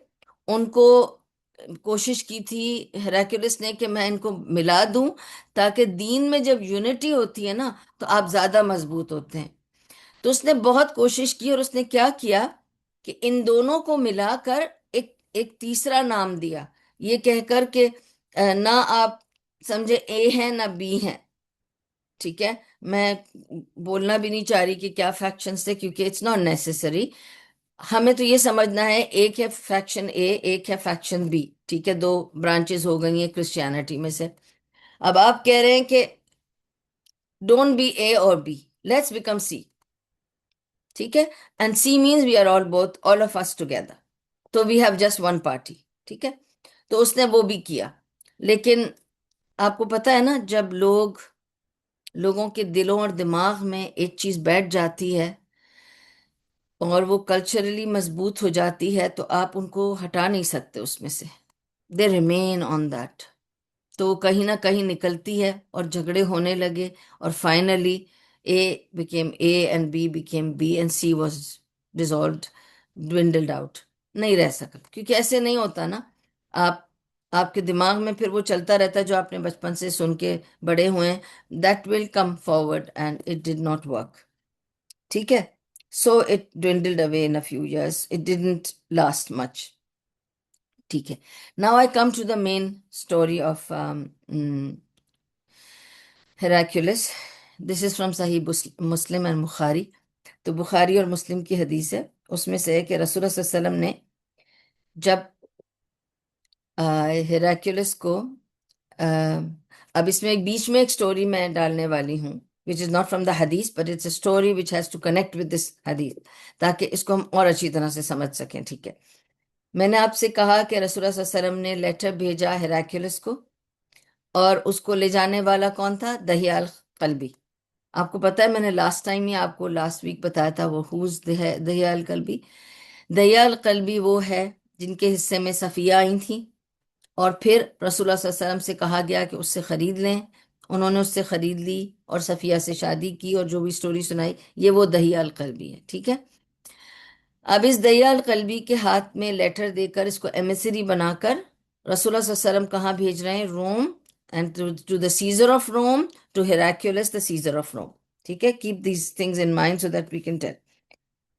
ان کو کوشش کی تھی ہیراکلیس نے کہ میں ان کو ملا دوں تاکہ دین میں جب یونٹی ہوتی ہے نا تو آپ زیادہ مضبوط ہوتے ہیں. تو اس نے بہت کوشش کی اور اس نے کیا کیا کہ ان دونوں کو ملا کر ایک تیسرا نام دیا، یہ کہہ کر کہ نہ آپ سمجھے اے ہیں نہ بی ہیں. ٹھیک ہے، میں بولنا بھی نہیں چاہ رہی کہ کیا فیکشنز تھے کیونکہ اٹس ناٹ نیسیسری. ہمیں تو یہ سمجھنا ہے ایک ہے فیکشن اے، ایک ہے فیکشن بی. ٹھیک ہے، دو برانچز ہو گئی ہیں کرسچینٹی میں سے. اب آپ کہہ رہے ہیں کہ ڈونٹ بی اے اور بی، لیٹس بیکم سی. ٹھیک ہے، and C means we are all both, all of us together, تو we have just one party. ٹھیک ہے، تو اس نے وہ بھی کیا. لیکن آپ کو پتا ہے نا، جب لوگوں کے دلوں اور دماغ میں ایک چیز بیٹھ جاتی ہے اور وہ کلچرلی مضبوط ہو جاتی ہے تو آپ ان کو ہٹا نہیں سکتے اس میں سے. They remain on that. تو وہ کہیں نہ کہیں نکلتی ہے اور جھگڑے ہونے لگے اور finally A became A and B became B and C was dissolved, dwindled out. نہیں رہ سکا کیونکہ ایسے نہیں ہوتا نا. آپ کے دماغ میں پھر وہ چلتا رہتا ہے جو آپ نے بچپن سے سن کے بڑے ہوئے ہیں، that will come forward and it did not work. ٹھیک ہے، so it dwindled away in a few years, it didn't last much. ٹھیک ہے، now I come to the main story of Heraclius. This is from صحیح Muslim and بخاری. تو بخاری اور مسلم کی حدیث ہے، اس میں سے ہے کہ رسول اللہ صلی اللہ علیہ وسلم نے جب ہیراکیولس کو اب اس میں بیچ میں ایک سٹوری میں ڈالنے والی ہوں which is not from the hadith but it's a story which has to connect with this hadith تاکہ اس کو ہم اور اچھی طرح سے سمجھ سکیں. ٹھیک ہے، میں نے آپ سے کہا کہ رسول اللہ صلی اللہ علیہ وسلم نے لیٹر بھیجا ہیراکیولس کو، اور اس کو لے جانے والا کون تھا؟ دہیال قلبی. آپ کو پتا ہے میں نے لاسٹ ٹائم ہی آپ کو لاسٹ ویک بتایا تھا وہ ہوز دہیال قلبی. دہیال قلبی وہ ہے جن کے حصے میں صفیہ آئی تھیں اور پھر رسول اللہ صلی اللہ علیہ وسلم سے کہا گیا کہ اس سے خرید لیں. انہوں نے اس سے خرید لی اور صفیہ سے شادی کی اور جو بھی سٹوری سنائی، یہ وہ دہیال قلبی ہے. ٹھیک ہے، اب اس دہیال قلبی کے ہاتھ میں لیٹر دے کر اس کو ایمیسری بنا کر رسول اللہ صلی اللہ علیہ وسلم کہاں بھیج رہے ہیں؟ Rome, and to the Caesar of Rome, to Heraclius the Caesar of Rome. ٹھیک ہے، keep these things in mind so that we can tell.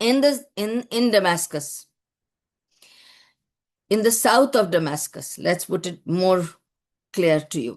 in Damascus, in the south of Damascus. Let's put it more clear to you.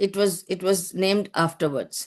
it was named afterwards.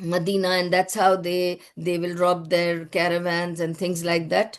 Medina, and that's how they will rob their caravans and things like that.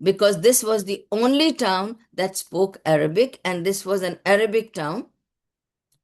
because this was the only town that spoke Arabic, and this was an Arabic town,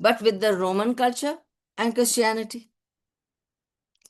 but with the Roman culture and Christianity,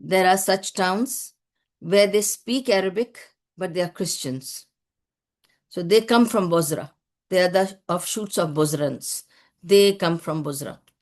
there are such towns where they speak Arabic, but they are Christians. So they come from Bozra. They are the offshoots of Bozrans. They come from Bozra.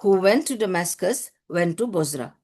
who went to Damascus went to Bozra.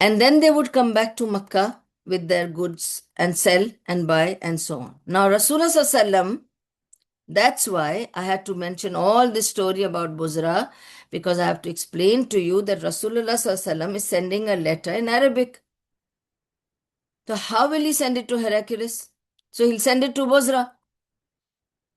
And then they would come back to Makkah with their goods and sell and buy and so on. Now Rasulullah Sallallahu Alaihi Wasallam, that's why I had to mention all this story about Bozra, because I have to explain to you that Rasulullah Sallallahu Alaihi Wasallam is sending a letter in Arabic. So how will he send it to Heraclius? So he'll send it to Bozra.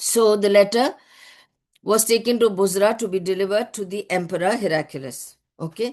So the letter was taken to Buzra to be delivered to the emperor Heraclius. Okay.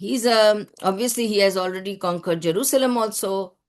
He's obviously he has already conquered Jerusalem also.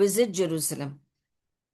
visit Jerusalem.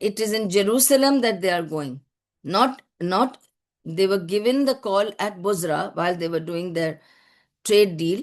it is in Jerusalem that they are going. Not they were given the call at Bozrah while they were doing their trade deal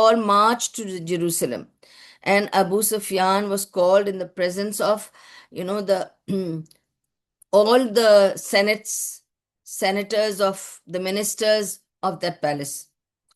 all marched to Jerusalem, and Abu Sufyan was called in the presence of the all the senators of the ministers of that palace.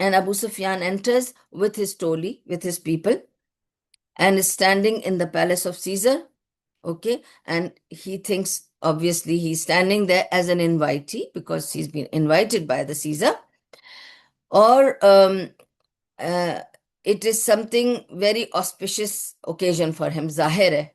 and Abu Sufyan enters with his toli, with his people, and is standing in the palace of Caesar. Okay. And he thinks, obviously, he's standing there as an invitee because he's been invited by the Caesar. Or it is something very auspicious occasion for him. Zahir hai,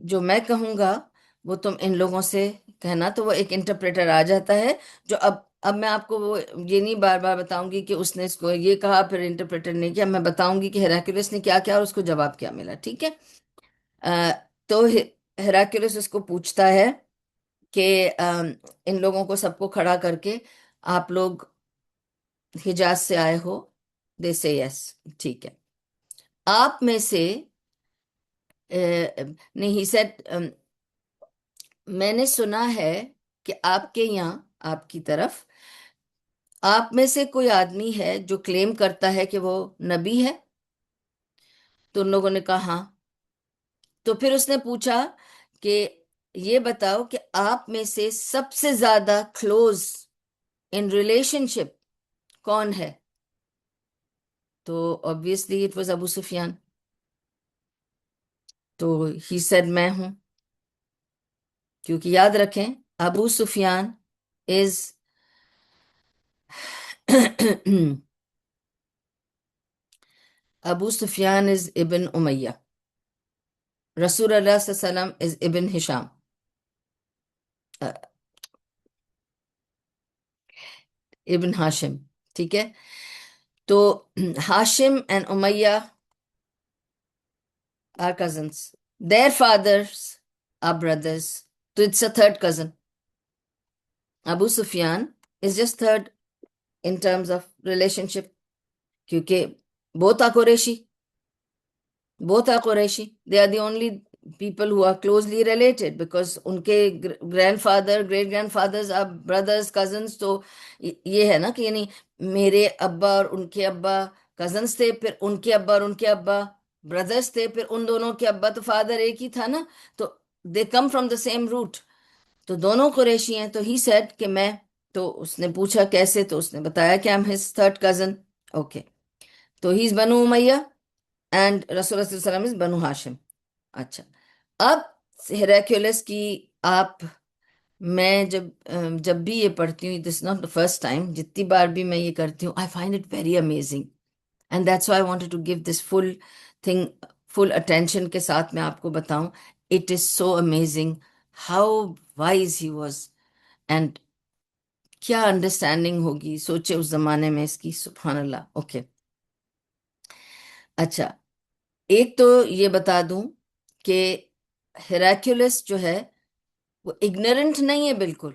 جو میں کہوں گا وہ تم ان لوگوں سے کہنا. تو وہ ایک انٹرپریٹر آ جاتا ہے جو اب میں آپ کو وہ یہ نہیں بار بار بتاؤں گی کہ اس نے اس کو یہ کہا پھر انٹرپریٹر نے کیا. میں بتاؤں گی کہ ہیراکلیس نے کیا کیا اور اس کو جواب کیا ملا. ٹھیک ہے. تو ہیراکلیس اس کو پوچھتا ہے کہ ان لوگوں کو سب کو کھڑا کر کے آپ لوگ حجاز سے آئے ہو. دے سے یس. ٹھیک ہے. آپ میں سے نہیں ہی سیٹ میں نے سنا ہے کہ آپ کے یہاں آپ کی طرف آپ میں سے کوئی آدمی ہے جو کلیم کرتا ہے کہ وہ نبی ہے. تو ان لوگوں نے کہا ہاں. تو پھر اس نے پوچھا کہ یہ بتاؤ کہ آپ میں سے سب سے زیادہ کلوز ان ریلیشن شپ کون ہے. تو obviously it was ابو سفیان. تو ہی said میں ہوں. کیونکہ یاد رکھیں ابو سفیان از ابو سفیان از ابن امیہ. رسول اللہ صلی اللہ علیہ وسلم از ابن ہشام. ابن ہاشم. ٹھیک ہے. تو Hashim and Umayya are cousins. Their fathers are brothers. So it's a third cousin. Abu Sufyan is just third in terms of relationship. کیونکہ both are Qurayshi. Both are Qurayshi. They are the only people who are closely related because ان کے grandfather, great grandfathers are brothers, cousins. تو یہ ہے نا کہ یعنی میرے ابا اور ان کے ابا cousins تھے، پھر ان کے ابا اور ان کے ابا brothers تھے، پھر ان دونوں کے ابا تو فادر ایک ہی تھا نا. تو they come from the same root. تو دونوں قریشی ہیں. تو he said کہ میں. تو اس نے پوچھا کیسے. تو اس نے بتایا کہ I'm his third cousin. Okay. تو he's بنو امیہ اینڈ رسول اللہ صلی اللہ علیہ وسلم بنو ہاشم. اچھا. اب ہیراکلیس کی آپ میں جب بھی یہ پڑھتی ہوں this not the first time, جتنی بار بھی میں یہ کرتی ہوں I find it very amazing and that's why I wanted to give this full thing full attention کے ساتھ میں آپ کو بتاؤں. It is so amazing how wise he was and کیا انڈرسٹینڈنگ ہوگی. سوچے اس زمانے میں اس کی. سبحان اللہ. اوکے. اچھا. ایک تو یہ بتا دوں کہ ہیراکلیس جو ہے وہ اگنورنٹ نہیں ہے بالکل.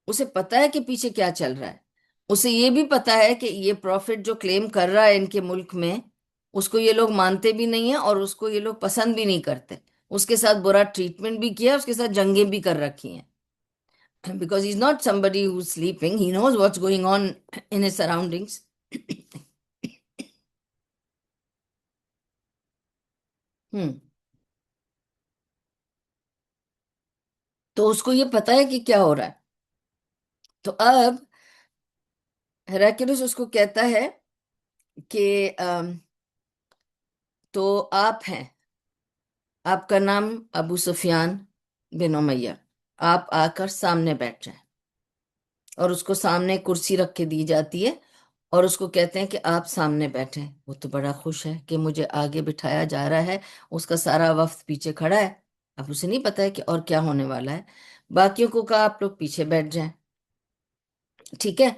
اسے پتا ہے کہ پیچھے کیا چل رہا ہے. اسے یہ بھی پتا ہے کہ یہ پروفٹ جو کلیم کر رہا ہے ان کے ملک میں اس کو یہ لوگ مانتے بھی نہیں ہیں اور اس کو یہ لوگ پسند بھی نہیں کرتے. اس کے ساتھ برا ٹریٹمنٹ بھی کیا، اس کے ساتھ جنگیں بھی کر رکھی ہیں because he is not somebody who's sleeping. He knows what's going on in his surroundings. تو اس کو یہ پتا ہے کہ کیا ہو رہا ہے. تو اب ہیراکلیس اس کو کہتا ہے کہ تو آپ ہیں، آپ کا نام ابو سفیان بن امیہ، آپ آ کر سامنے بیٹھ جائیں. اور اس کو سامنے کرسی رکھ کے دی جاتی ہے اور اس کو کہتے ہیں کہ آپ سامنے بیٹھیں. وہ تو بڑا خوش ہے کہ مجھے آگے بٹھایا جا رہا ہے. اس کا سارا وفد پیچھے کھڑا ہے. اب اسے نہیں پتا ہے کہ اور کیا ہونے والا ہے. باقیوں کو کہا آپ لوگ پیچھے بیٹھ جائیں. ٹھیک ہے.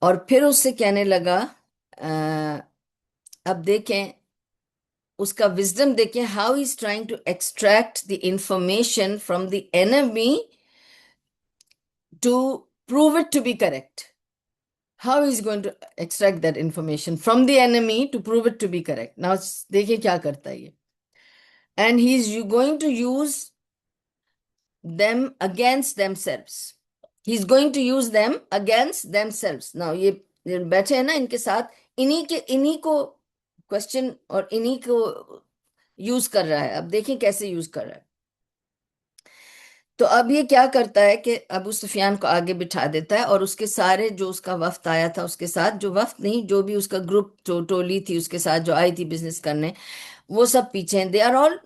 اور پھر اس سے کہنے لگا اب دیکھیں اس کا وزڈم دیکھیں how is trying to extract the information from the enemy to prove it to be correct. How is going to extract that information from the enemy to prove it to be correct. Now دیکھیں کیا کرتا ہے یہ. And he is going to use them against themselves. He's going to use them against themselves. Now یہ بیٹھے ہیں نا ان کے ساتھ، انہی کو کوشچن اور انہی کو یوز کر رہا ہے. اب دیکھیں کیسے یوز کر رہا ہے. تو اب یہ کیا کرتا ہے کہ ابو سفیان کو آگے بٹھا دیتا ہے اور اس کے سارے جو اس کا وفد آیا تھا اس کے ساتھ، جو وفد نہیں جو بھی اس کا گروپ جو ٹولی تھی اس کے ساتھ جو آئی تھی بزنس کرنے، وہ سب پیچھے ہیں. They are all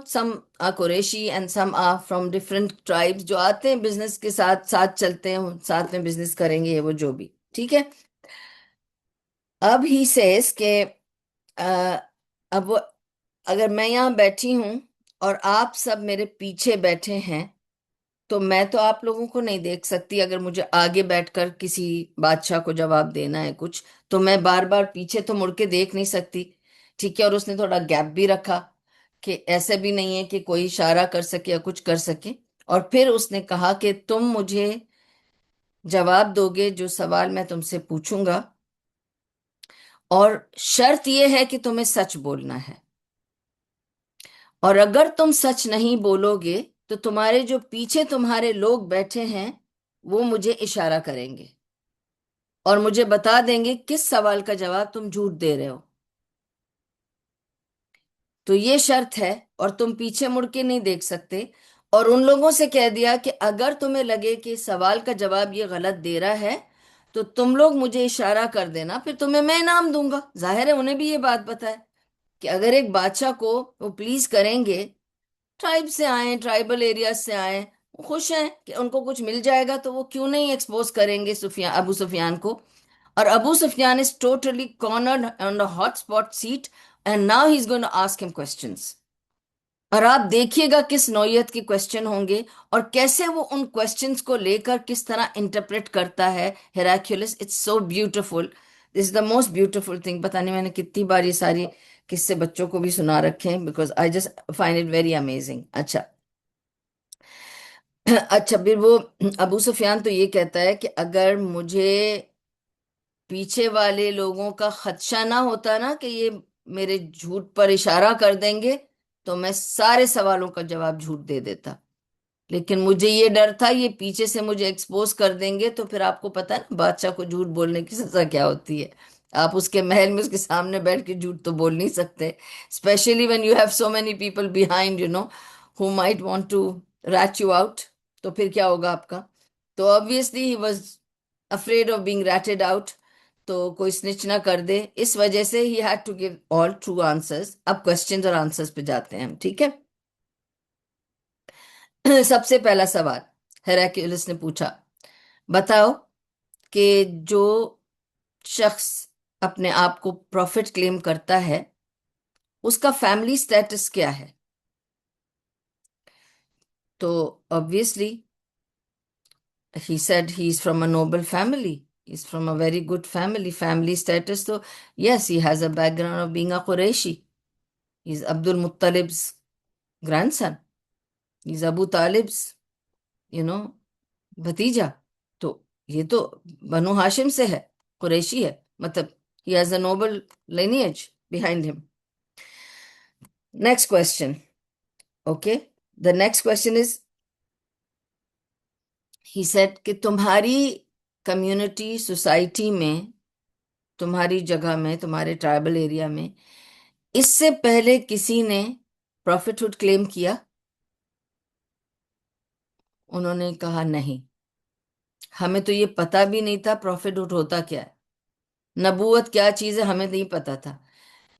some are Qurayshi and some are from different tribes جو آتے ہیں بزنس کے ساتھ ساتھ چلتے ہیں، ساتھ میں بزنس کریں گے وہ جو بھی. ٹھیک ہے. اب ہی سیز کہ اب وہ اگر میں یہاں بیٹھی ہوں اور آپ سب میرے پیچھے بیٹھے ہیں، تو میں تو آپ لوگوں کو نہیں دیکھ سکتی، اگر مجھے آگے بیٹھ کر کسی بادشاہ کو جواب دینا ہے کچھ، تو میں بار بار پیچھے تو مڑ کے دیکھ نہیں سکتی، ٹھیک ہے؟ اور اس نے تھوڑا گیپ بھی رکھا کہ ایسے بھی نہیں ہے کہ کوئی اشارہ کر سکے یا کچھ کر سکے، اور پھر اس نے کہا کہ تم مجھے جواب دو گے جو سوال میں تم سے پوچھوں گا، اور شرط یہ ہے کہ تمہیں سچ بولنا ہے، اور اگر تم سچ نہیں بولو گے تو تمہارے جو پیچھے تمہارے لوگ بیٹھے ہیں وہ مجھے اشارہ کریں گے اور مجھے بتا دیں گے کس سوال کا جواب تم جھوٹ دے رہے ہو، تو یہ شرط ہے، اور تم پیچھے مڑ کے نہیں دیکھ سکتے۔ اور ان لوگوں سے کہہ دیا کہ اگر تمہیں لگے کہ سوال کا جواب یہ غلط دے رہا ہے تو تم لوگ مجھے اشارہ کر دینا، پھر تمہیں میں انعام دوں گا۔ ظاہر ہے انہیں بھی یہ بات پتہ ہے کہ اگر ایک بادشاہ کو وہ پلیز کریں گے، ٹرائب سے آئیں، ٹرائبل ایریاز سے آئیں، وہ خوش ہیں کہ ان کو کچھ مل جائے گا، تو وہ کیوں نہیں ایکسپوز کریں گے ابو سفیان کو؟ اور ابو سفیان is totally cornered on a hot spot seat and now he's going to ask him questions۔ اور آپ دیکھیے گا کس نوعیت کے کوشچن ہوں گے اور کیسے وہ ان کوشچنس کو لے کر کس طرح انٹرپریٹ کرتا ہے Heraclius. It's so beautiful, this is the most beautiful thing. پتہ نہیں میں نے کتنی بار یہ ساری قصے بچوں کو بھی سنا رکھے ہیں، because I just find it very amazing. اچھا اچھا، پھر وہ ابو سفیان تو یہ کہتا ہے کہ اگر مجھے پیچھے والے لوگوں کا خدشہ نہ ہوتا نا کہ یہ میرے جھوٹ پر اشارہ کر دیں گے، تو میں سارے سوالوں کا جواب جھوٹ دے دیتا، لیکن مجھے یہ ڈر تھا یہ پیچھے سے مجھے ایکسپوز کر دیں گے، تو پھر آپ کو پتا ہے نا بادشاہ کو جھوٹ بولنے کی سزا کیا ہوتی ہے۔ آپ اس کے محل میں اس کے سامنے بیٹھ کے جھوٹ تو بول نہیں سکتے، especially when you have so many people behind who might want to rat you out, تو پھر کیا ہوگا آپ کا؟ تو obviously he was afraid of being ratted out، تو کوئی سنچ نہ کر دے، اس وجہ سے he had to give all true answers۔ اب questions اور answers پہ جاتے ہیں ہم، ٹھیک ہے؟ سب سے پہلا سوال ہیراکلیس نے پوچھا، بتاؤ کہ جو شخص اپنے آپ کو پروفٹ کلیم کرتا ہے اس کا فیملی سٹیٹس کیا ہے؟ تو obviously he said he is from a noble family، he is from a very good family status، تو yes he has a background of being a Quraishi، he is Abdul Muttalib's grandson، he is Abu Talib's بھتیجا، تو یہ تو بنو ہاشم سے ہے، قریشی ہے، مطلب he has a noble lineage behind him۔ Next question، okay، the next question is he said کہ تمہاری کمیونٹی سوسائٹی میں، تمہاری جگہ میں، تمہارے ٹرائبل ایریا میں اس سے پہلے کسی نے پروفٹ ہوڈ کلیم کیا؟ انہوں نے کہا نہیں، ہمیں تو یہ پتا بھی نہیں تھا پروفٹ ہوڈ ہوتا کیا ہے، نبوت کیا چیز ہے ہمیں نہیں پتا تھا،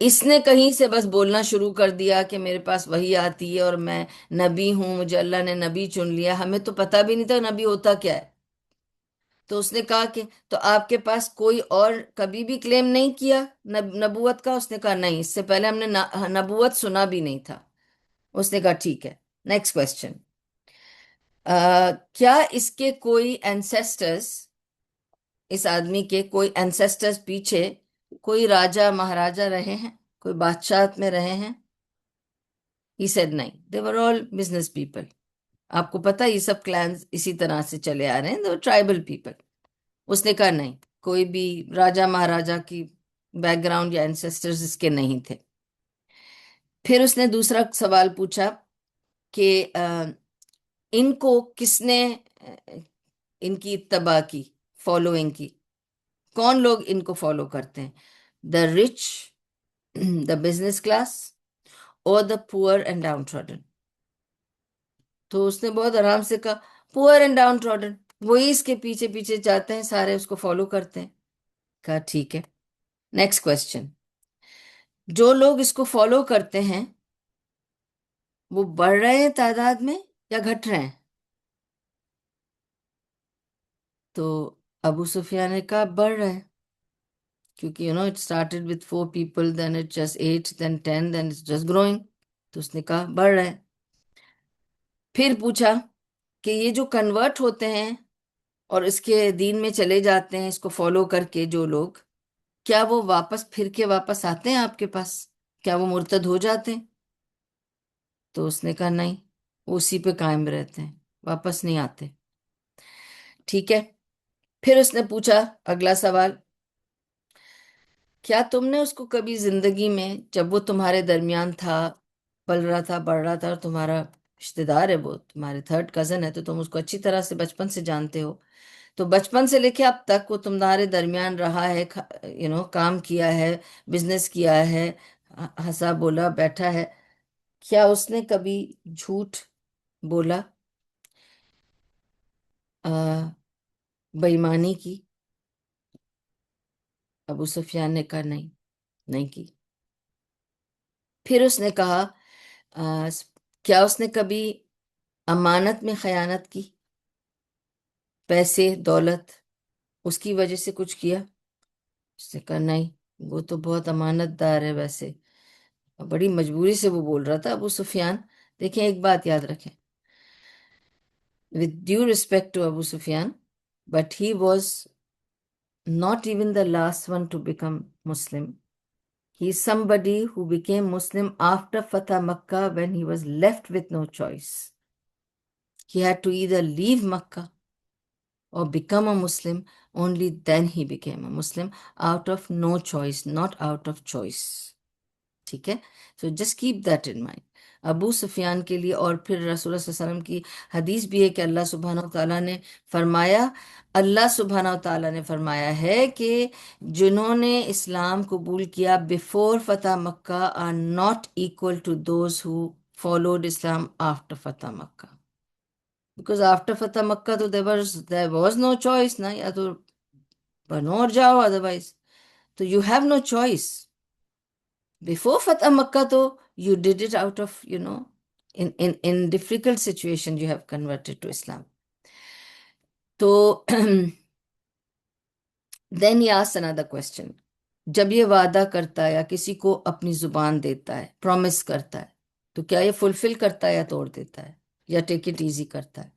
اس نے کہیں سے بس بولنا شروع کر دیا کہ میرے پاس وحی آتی ہے اور میں نبی ہوں، مجھے اللہ نے نبی چن لیا، ہمیں تو پتا بھی نہیں تھا نبی ہوتا کیا ہے۔ تو اس نے کہا کہ تو آپ کے پاس کوئی اور کبھی بھی کلیم نہیں کیا نبوت کا؟ اس نے کہا نہیں، اس سے پہلے ہم نے نبوت سنا بھی نہیں تھا۔ اس نے کہا ٹھیک ہے، نیکسٹ کوشچن، کیا اس کے کوئی اینسیسٹرز، اس آدمی کے کوئی اینسیسٹرز پیچھے کوئی راجہ مہاراجہ رہے ہیں، کوئی بادشاہت میں رہے ہیں؟ He said نہیں، they were all business people۔ آپ کو پتا یہ سب کلانز اسی طرح سے چلے آ رہے ہیں، they were tribal people۔ اس نے کہا نہیں، کوئی بھی راجہ مہاراجہ کی بیک گراؤنڈ یا اینسیسٹرز اس کے نہیں تھے۔ پھر اس نے دوسرا سوال پوچھا کہ ان کو کس نے ان کی اتباع کی، فالوئنگ کی، کون لوگ ان کو فالو کرتے ہیں؟ The rich, the business class, اور دا پور اینڈ ڈاؤن ٹراڈن؟ تو اس نے بہت آرام سے کہا پور اینڈ ڈاؤن ٹراڈن، وہی اس کے پیچھے پیچھے جاتے ہیں، سارے اس کو فالو کرتے ہیں۔ کہا ٹھیک ہے، نیکسٹ کوشچن، جو لوگ اس کو فالو کرتے ہیں وہ بڑھ رہے ہیں تعداد میں یا گھٹ رہے ہیں؟ تو ابو سفیان نے کہا بڑھ رہے ہیں، کیونکہ it started with 4 people، then it just 8، then 10، then it's just growing، تو اس نے کہا بڑھ رہے ہیں۔ پھر پوچھا کہ یہ جو کنورٹ ہوتے ہیں اور اس کے دین میں چلے جاتے ہیں، اس کو فالو کر کے جو لوگ، کیا وہ واپس پھر کے واپس آتے ہیں آپ کے پاس؟ کیا وہ مرتد ہو جاتے ہیں؟ تو اس نے کہا نہیں، وہ اسی پہ قائم رہتے ہیں، واپس نہیں آتے۔ ٹھیک ہے، پھر اس نے پوچھا اگلا سوال، کیا تم نے اس کو کبھی زندگی میں، جب وہ تمہارے درمیان تھا، پل رہا تھا، بڑھ رہا تھا، اور تمہارا رشتے دار ہے، وہ تمہارے تھرڈ کزن ہے، تو تم اس کو اچھی طرح سے بچپن سے جانتے ہو، تو بچپن سے لے کے اب تک وہ تمہارے درمیان رہا ہے، کام کیا ہے، بزنس کیا ہے، ہنسا بولا بیٹھا ہے، کیا اس نے کبھی جھوٹ بولا، بے ایمانی کی؟ ابو سفیان نے کہا نہیں، نہیں کی۔ پھر اس نے کہا آ، کیا اس نے کبھی امانت میں خیانت کی، پیسے دولت اس کی وجہ سے کچھ کیا؟ اس نے کہا نہیں، وہ تو بہت امانت دار ہے ویسے، بڑی مجبوری سے وہ بول رہا تھا ابو سفیان۔ دیکھیں ایک بات یاد رکھیں، with due respect to Abu Sufyan, but he was not even the last one to become Muslim. He is somebody who became Muslim after Fatah Makkah when he was left with no choice. He had to either leave Makkah or become a Muslim. Only then he became a Muslim, out of no choice, not out of choice. ٹھیک ہے، so just keep that in mind. Abu Sufyan کے لیے، اور پھر رسول اللہ صلی اللہ علیہ وسلم کی حدیث بھی ہے کہ اللہ سبحانہ تعالیٰ نے فرمایا، اللہ سبحانہ تعالیٰ نے فرمایا ہے کہ جنہوں نے اسلام قبول کیا بفور فتح Makkah are not equal to those who followed Islam after فتح مکہ، بیکاز آفٹر فتح مکہ تو there was no choice نا، یا تو بنو اور جاؤ، ادروائز تو you have no choice. Before Fatah Makkah, though, you did it out of, in difficult situation, you have converted to Islam. So, then he asked another question. جب یہ وعدہ کرتا ہے یا کسی کو اپنی زبان دیتا ہے، پرومس کرتا ہے، تو کیا یہ فلفل کرتا ہے یا توڑ دیتا ہے یا ٹیک اٹ ایزی کرتا ہے؟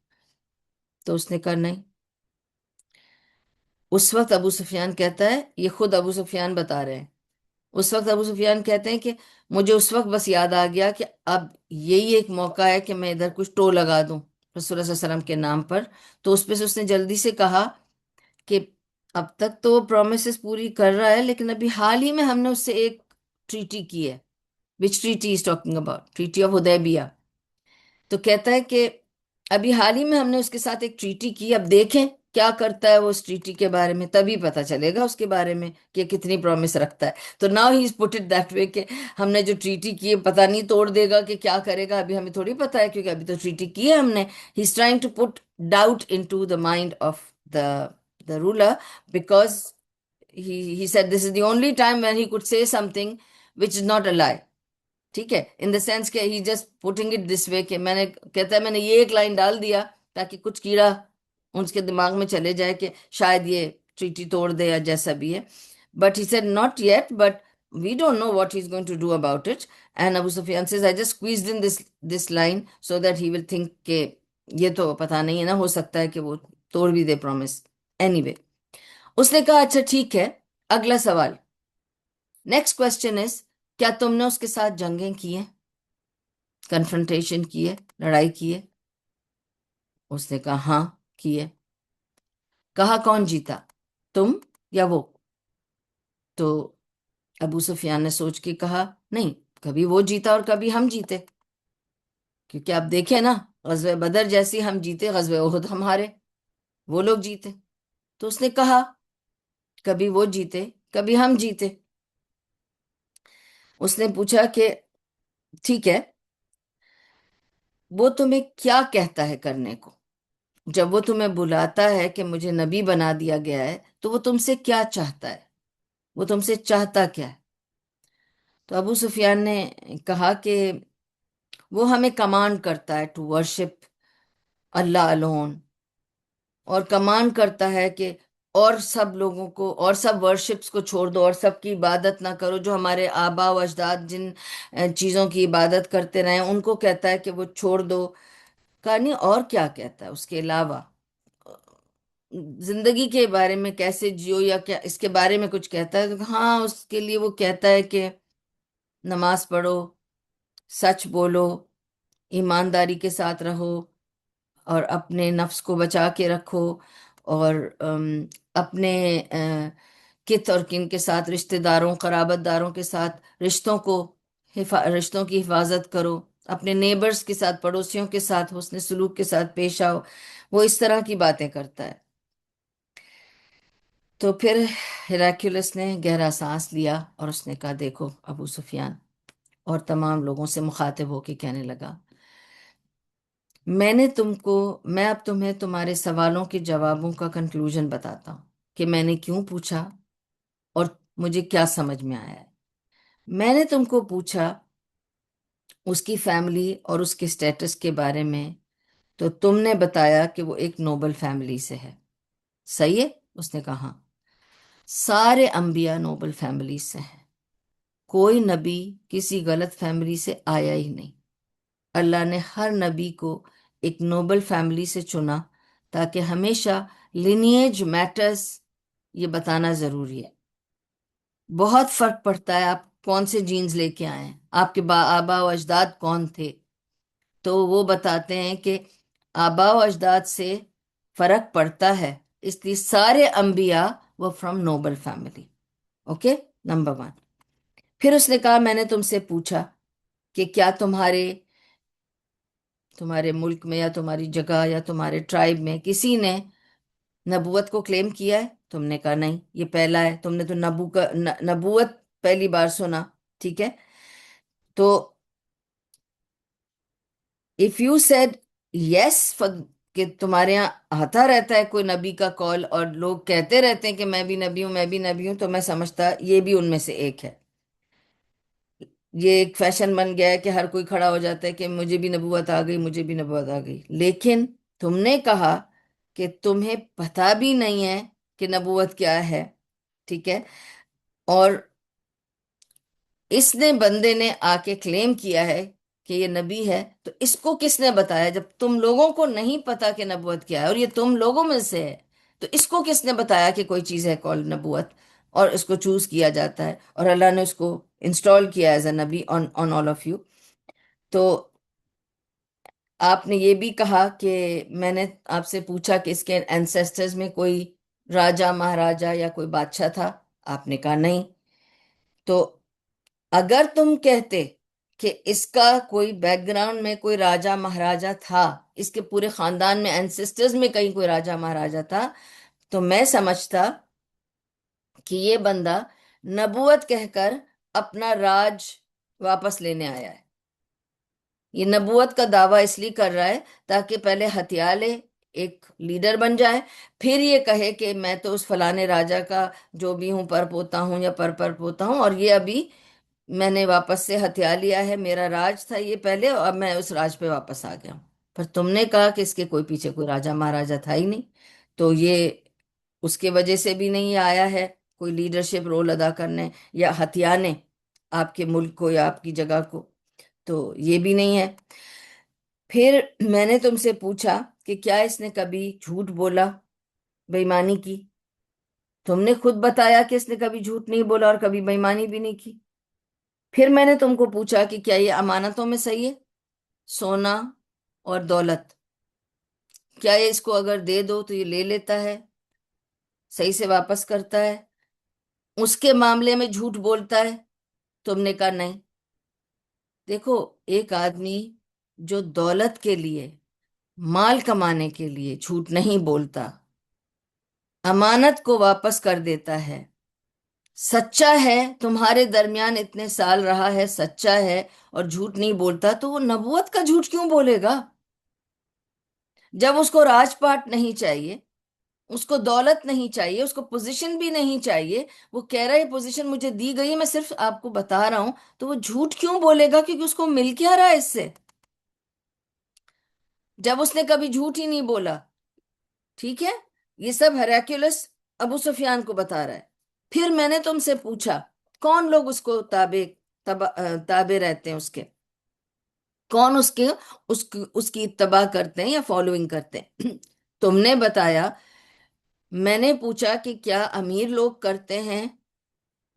تو اس نے کہا نہیں۔ اس وقت ابو سفیان کہتا ہے، یہ خود ابو سفیان بتا رہے ہیں، اس وقت ابو سفیان کہتے ہیں کہ مجھے اس وقت بس یاد آ گیا کہ اب یہی ایک موقع ہے کہ میں ادھر کچھ ٹو لگا دوں رسول اللہ صلی اللہ علیہ وسلم کے نام پر۔ تو اس پہ سے اس نے جلدی سے کہا کہ اب تک تو وہ پرومسز پوری کر رہا ہے، لیکن ابھی حال ہی میں ہم نے اس سے ایک ٹریٹی کی ہے۔ Which treaty is talking about? Treaty of Hudaybiyyah. تو کہتا ہے کہ ابھی حال ہی میں ہم نے اس کے ساتھ ایک ٹریٹی کی، اب دیکھیں کیا کرتا ہے وہ اس ٹریٹی کے بارے میں، تبھی پتہ چلے گا اس کے بارے میں کہ کتنی پرومس رکھتا ہے۔ تو now he is put it that way کہ ہم نے جو ٹریٹی کی ہے پتہ نہیں توڑ دے گا کہ کیا کرے گا، ابھی ہمیں تھوڑی پتہ ہے، کیونکہ ابھی تو ٹریٹی کی ہے ہم نے۔ He is trying to put doubt into the mind of the ruler, because he said this is the only time when he could say something which is not a lie. ٹھیک ہے، ان the sense کہ he just putting it this way کہ میں نے، کہتا ہے میں نے یہ ایک لائن ڈال دیا تاکہ کچھ کیڑا ان کے دماغ میں چلے جائے کہ شاید یہ ٹریٹی توڑ دے یا جیسا بھی ہے۔ But he said not yet, but we don't know what he is going to do about it. And Abu Sufyan says I just squeezed in this line so that he will think کہ یہ تو پتہ نہیں ہے نا، ہو سکتا ہے کہ وہ توڑ بھی دے پرومس۔ اینی وے اس نے کہا اچھا ٹھیک ہے، اگلا سوال، نیکسٹ کوشچن از، کیا تم نے اس کے ساتھ جنگیں کی ہیں، کنفرنٹیشن کی ہے، لڑائی کی ہے؟ اس نے کہا ہاں کی ہے۔ کہا کون جیتا، تم یا وہ؟ تو ابو سفیان نے سوچ کے کہا نہیں، کبھی وہ جیتا اور کبھی ہم جیتے، کیونکہ آپ دیکھیں نا، غزوہ بدر جیسی ہم جیتے، غزوہ احد ہم ہارے، وہ لوگ جیتے۔ تو اس نے کہا کبھی وہ جیتے کبھی ہم جیتے۔ اس نے پوچھا کہ ٹھیک ہے، وہ تمہیں کیا کہتا ہے کرنے کو؟ جب وہ تمہیں بلاتا ہے کہ مجھے نبی بنا دیا گیا ہے، تو وہ تم سے کیا چاہتا ہے؟ وہ تم سے چاہتا کیا ہے؟ تو ابو سفیان نے کہا کہ وہ ہمیں کمانڈ کرتا ہے ٹو ورشپ اللہ الون، اور کمانڈ کرتا ہے کہ اور سب لوگوں کو، اور سب ورشپس کو چھوڑ دو، اور سب کی عبادت نہ کرو، جو ہمارے آبا و اجداد جن چیزوں کی عبادت کرتے رہے ان کو کہتا ہے کہ وہ چھوڑ دو، کہا نہیں، اور کیا کہتا ہے اس کے علاوہ؟ زندگی کے بارے میں کیسے جیو یا کیا اس کے بارے میں کچھ کہتا ہے؟ تو ہاں، اس کے لیے وہ کہتا ہے کہ نماز پڑھو، سچ بولو، ایمانداری کے ساتھ رہو، اور اپنے نفس کو بچا کے رکھو، اور اپنے کت اور کن کے ساتھ، رشتہ داروں قرابت داروں کے ساتھ رشتوں کو رشتوں کی حفاظت کرو، اپنے نیبرز کے ساتھ، پڑوسیوں کے ساتھ حسن سلوک کے ساتھ پیش آؤ۔ وہ اس طرح کی باتیں کرتا ہے۔ تو پھر ہیراکلیوس نے گہرا سانس لیا اور اس نے کہا، دیکھو ابو سفیان، اور تمام لوگوں سے مخاطب ہو کے کہنے لگا، میں اب تمہیں تمہارے سوالوں کے جوابوں کا کنکلوژن بتاتا ہوں کہ میں نے کیوں پوچھا اور مجھے کیا سمجھ میں آیا ہے۔ میں نے تم کو پوچھا اس کی فیملی اور اس کے سٹیٹس کے بارے میں، تو تم نے بتایا کہ وہ ایک نوبل فیملی سے ہے، صحیح ہے؟ اس نے کہا ہاں، سارے انبیاء نوبل فیملی سے ہیں، کوئی نبی کسی غلط فیملی سے آیا ہی نہیں۔ اللہ نے ہر نبی کو ایک نوبل فیملی سے چنا، تاکہ ہمیشہ لینیج میٹرز، یہ بتانا ضروری ہے۔ بہت فرق پڑتا ہے آپ کون سے جینز لے کے آئے ہیں، آپ کے آبا و اجداد کون تھے، تو وہ بتاتے ہیں کہ آبا و اجداد سے فرق پڑتا ہے، اس لیے سارے انبیاء وہ from Nobel family. Okay, number one. پھر اس نے کہا، میں نے تم سے پوچھا کہ کیا تمہارے ملک میں یا تمہاری جگہ یا تمہارے ٹرائب میں کسی نے نبوت کو کلیم کیا ہے؟ تم نے کہا نہیں، یہ پہلا ہے، تم نے تو نبوت پہلی بار سنا، ٹھیک ہے؟ تو اف یو سیڈ یس، کہ تمہارے یہاں آتا رہتا ہے کوئی نبی کا کال اور لوگ کہتے رہتے ہیں کہ میں بھی نبی ہوں، میں بھی نبی ہوں، تو میں سمجھتا یہ بھی ان میں سے ایک ہے۔ یہ ایک فیشن بن گیا ہے کہ ہر کوئی کھڑا ہو جاتا ہے کہ مجھے بھی نبوت آ گئی، مجھے بھی نبوت آ گئی۔ لیکن تم نے کہا کہ تمہیں پتہ بھی نہیں ہے کہ نبوت کیا ہے، ٹھیک ہے؟ اور اس نے بندے نے آ کے کلیم کیا ہے کہ یہ نبی ہے، تو اس کو کس نے بتایا؟ جب تم لوگوں کو نہیں پتا کہ نبوت کیا ہے اور یہ تم لوگوں میں سے ہے، تو اس کو کس نے بتایا کہ کوئی چیز ہے کال نبوت، اور اس کو چوز کیا جاتا ہے، اور اللہ نے اس کو انسٹال کیا ایز اے نبی آن آل آف یو۔ تو آپ نے یہ بھی کہا کہ میں نے آپ سے پوچھا کہ اس کے اینسیسٹرز میں کوئی راجا مہاراجا یا کوئی بادشاہ تھا؟ آپ نے کہا نہیں۔ تو اگر تم کہتے کہ اس کا کوئی بیک گراؤنڈ میں کوئی راجا مہاراجا تھا، اس کے پورے خاندان میں اینسسٹرز میں کہیں کوئی راجا مہاراجا تھا، تو میں سمجھتا کہ یہ بندہ نبوت کہہ کر اپنا راج واپس لینے آیا ہے۔ یہ نبوت کا دعویٰ اس لیے کر رہا ہے تاکہ پہلے ہتھیا لے، ایک لیڈر بن جائے، پھر یہ کہے کہ میں تو اس فلانے راجا کا جو بھی ہوں، پر پوتا ہوں یا پر پوتا ہوں، اور یہ ابھی میں نے واپس سے ہتھیا لیا ہے، میرا راج تھا یہ پہلے، اور اب میں اس راج پہ واپس آ گیا ہوں۔ پر تم نے کہا کہ اس کے کوئی پیچھے کوئی راجا مہاراجا تھا ہی نہیں، تو یہ اس کے وجہ سے بھی نہیں آیا ہے کوئی لیڈرشپ رول ادا کرنے یا ہتھیانے آپ کے ملک کو یا آپ کی جگہ کو، تو یہ بھی نہیں ہے۔ پھر میں نے تم سے پوچھا کہ کیا اس نے کبھی جھوٹ بولا، بے ایمانی کی؟ تم نے خود بتایا کہ اس نے کبھی جھوٹ نہیں بولا اور کبھی بے ایمانی بھی نہیں کی۔ پھر میں نے تم کو پوچھا کہ کیا یہ امانتوں میں صحیح ہے، سونا اور دولت، کیا یہ اس کو اگر دے دو تو یہ لے لیتا ہے، صحیح سے واپس کرتا ہے، اس کے معاملے میں جھوٹ بولتا ہے؟ تم نے کہا نہیں۔ دیکھو، ایک آدمی جو دولت کے لیے، مال کمانے کے لیے جھوٹ نہیں بولتا، امانت کو واپس کر دیتا ہے، سچا ہے، تمہارے درمیان اتنے سال رہا ہے، سچا ہے اور جھوٹ نہیں بولتا، تو وہ نبوت کا جھوٹ کیوں بولے گا؟ جب اس کو راج پاٹ نہیں چاہیے، اس کو دولت نہیں چاہیے، اس کو پوزیشن بھی نہیں چاہیے، وہ کہہ رہا ہے پوزیشن مجھے دی گئی، میں صرف آپ کو بتا رہا ہوں، تو وہ جھوٹ کیوں بولے گا؟ کیونکہ اس کو مل کیا رہا ہے اس سے، جب اس نے کبھی جھوٹ ہی نہیں بولا۔ ٹھیک ہے، یہ سب ہیراکلیوس ابو سفیان کو بتا رہا ہے۔ پھر میں نے تم سے پوچھا کون لوگ اس کو تابع رہتے ہیں، اس کے کون اس کی اتباع کرتے ہیں یا فالوئنگ کرتے ہیں؟ تم نے بتایا، میں نے پوچھا کہ کیا امیر لوگ کرتے ہیں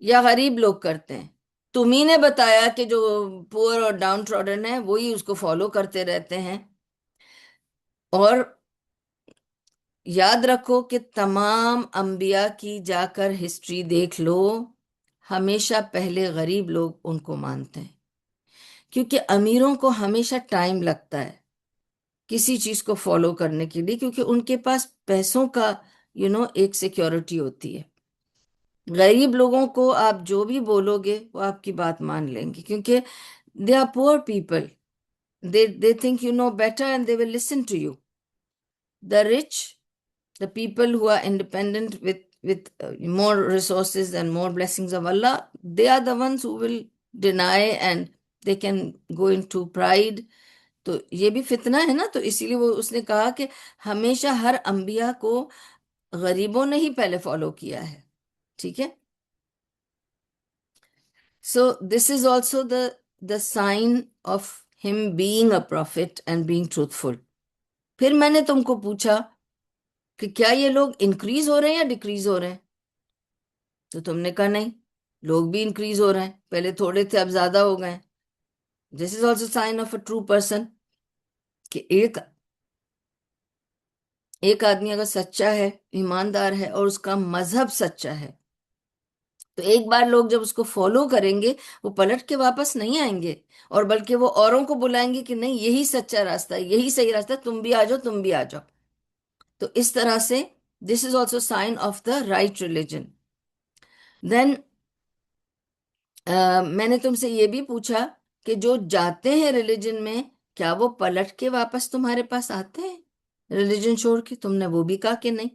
یا غریب لوگ کرتے ہیں؟ تمہیں نے بتایا کہ جو پور اور ڈاؤن ٹراڈن ہے وہی اس کو فالو کرتے رہتے ہیں. اور یاد رکھو کہ تمام انبیاء کی جا کر ہسٹری دیکھ لو، ہمیشہ پہلے غریب لوگ ان کو مانتے ہیں، کیونکہ امیروں کو ہمیشہ ٹائم لگتا ہے کسی چیز کو فالو کرنے کے لیے، کیونکہ ان کے پاس پیسوں کا ایک سیکیورٹی ہوتی ہے. غریب لوگوں کو آپ جو بھی بولو گے وہ آپ کی بات مان لیں گے، کیونکہ they are poor people. they think you know better and they will listen to you. The rich, the people who are independent with more resources and more blessings of Allah, they are the ones who will deny and they can go into pride. تو یہ بھی فتنہ ہے نا. تو اسی لیے اس نے کہا کہ ہمیشہ ہر انبیاء کو غریبوں نے ہی پہلے فالو کیا ہے. ٹھیک ہے. So this is also the sign of him being a prophet and being truthful. پھر میں نے تم کو پوچھا کہ کیا یہ لوگ انکریز ہو رہے ہیں یا ڈیکریز ہو رہے ہیں؟ تو تم نے کہا نہیں، لوگ بھی انکریز ہو رہے ہیں، پہلے تھوڑے تھے اب زیادہ ہو گئے. This is also sign of a true person, کہ ایک آدمی اگر سچا ہے، ایماندار ہے، اور اس کا مذہب سچا ہے، تو ایک بار لوگ جب اس کو فالو کریں گے وہ پلٹ کے واپس نہیں آئیں گے، اور بلکہ وہ اوروں کو بلائیں گے کہ نہیں یہی سچا راستہ ہے، یہی صحیح راستہ ہے، تم بھی آ جاؤ، تم بھی آ جاؤ. تو اس طرح سے this is also sign of the right religion. Then میں نے تم سے یہ بھی پوچھا کہ جو جاتے ہیں ریلیجن میں، کیا وہ پلٹ کے واپس تمہارے پاس آتے ہیں ریلیجن چھوڑ کے؟ تم نے وہ بھی کہا کہ نہیں،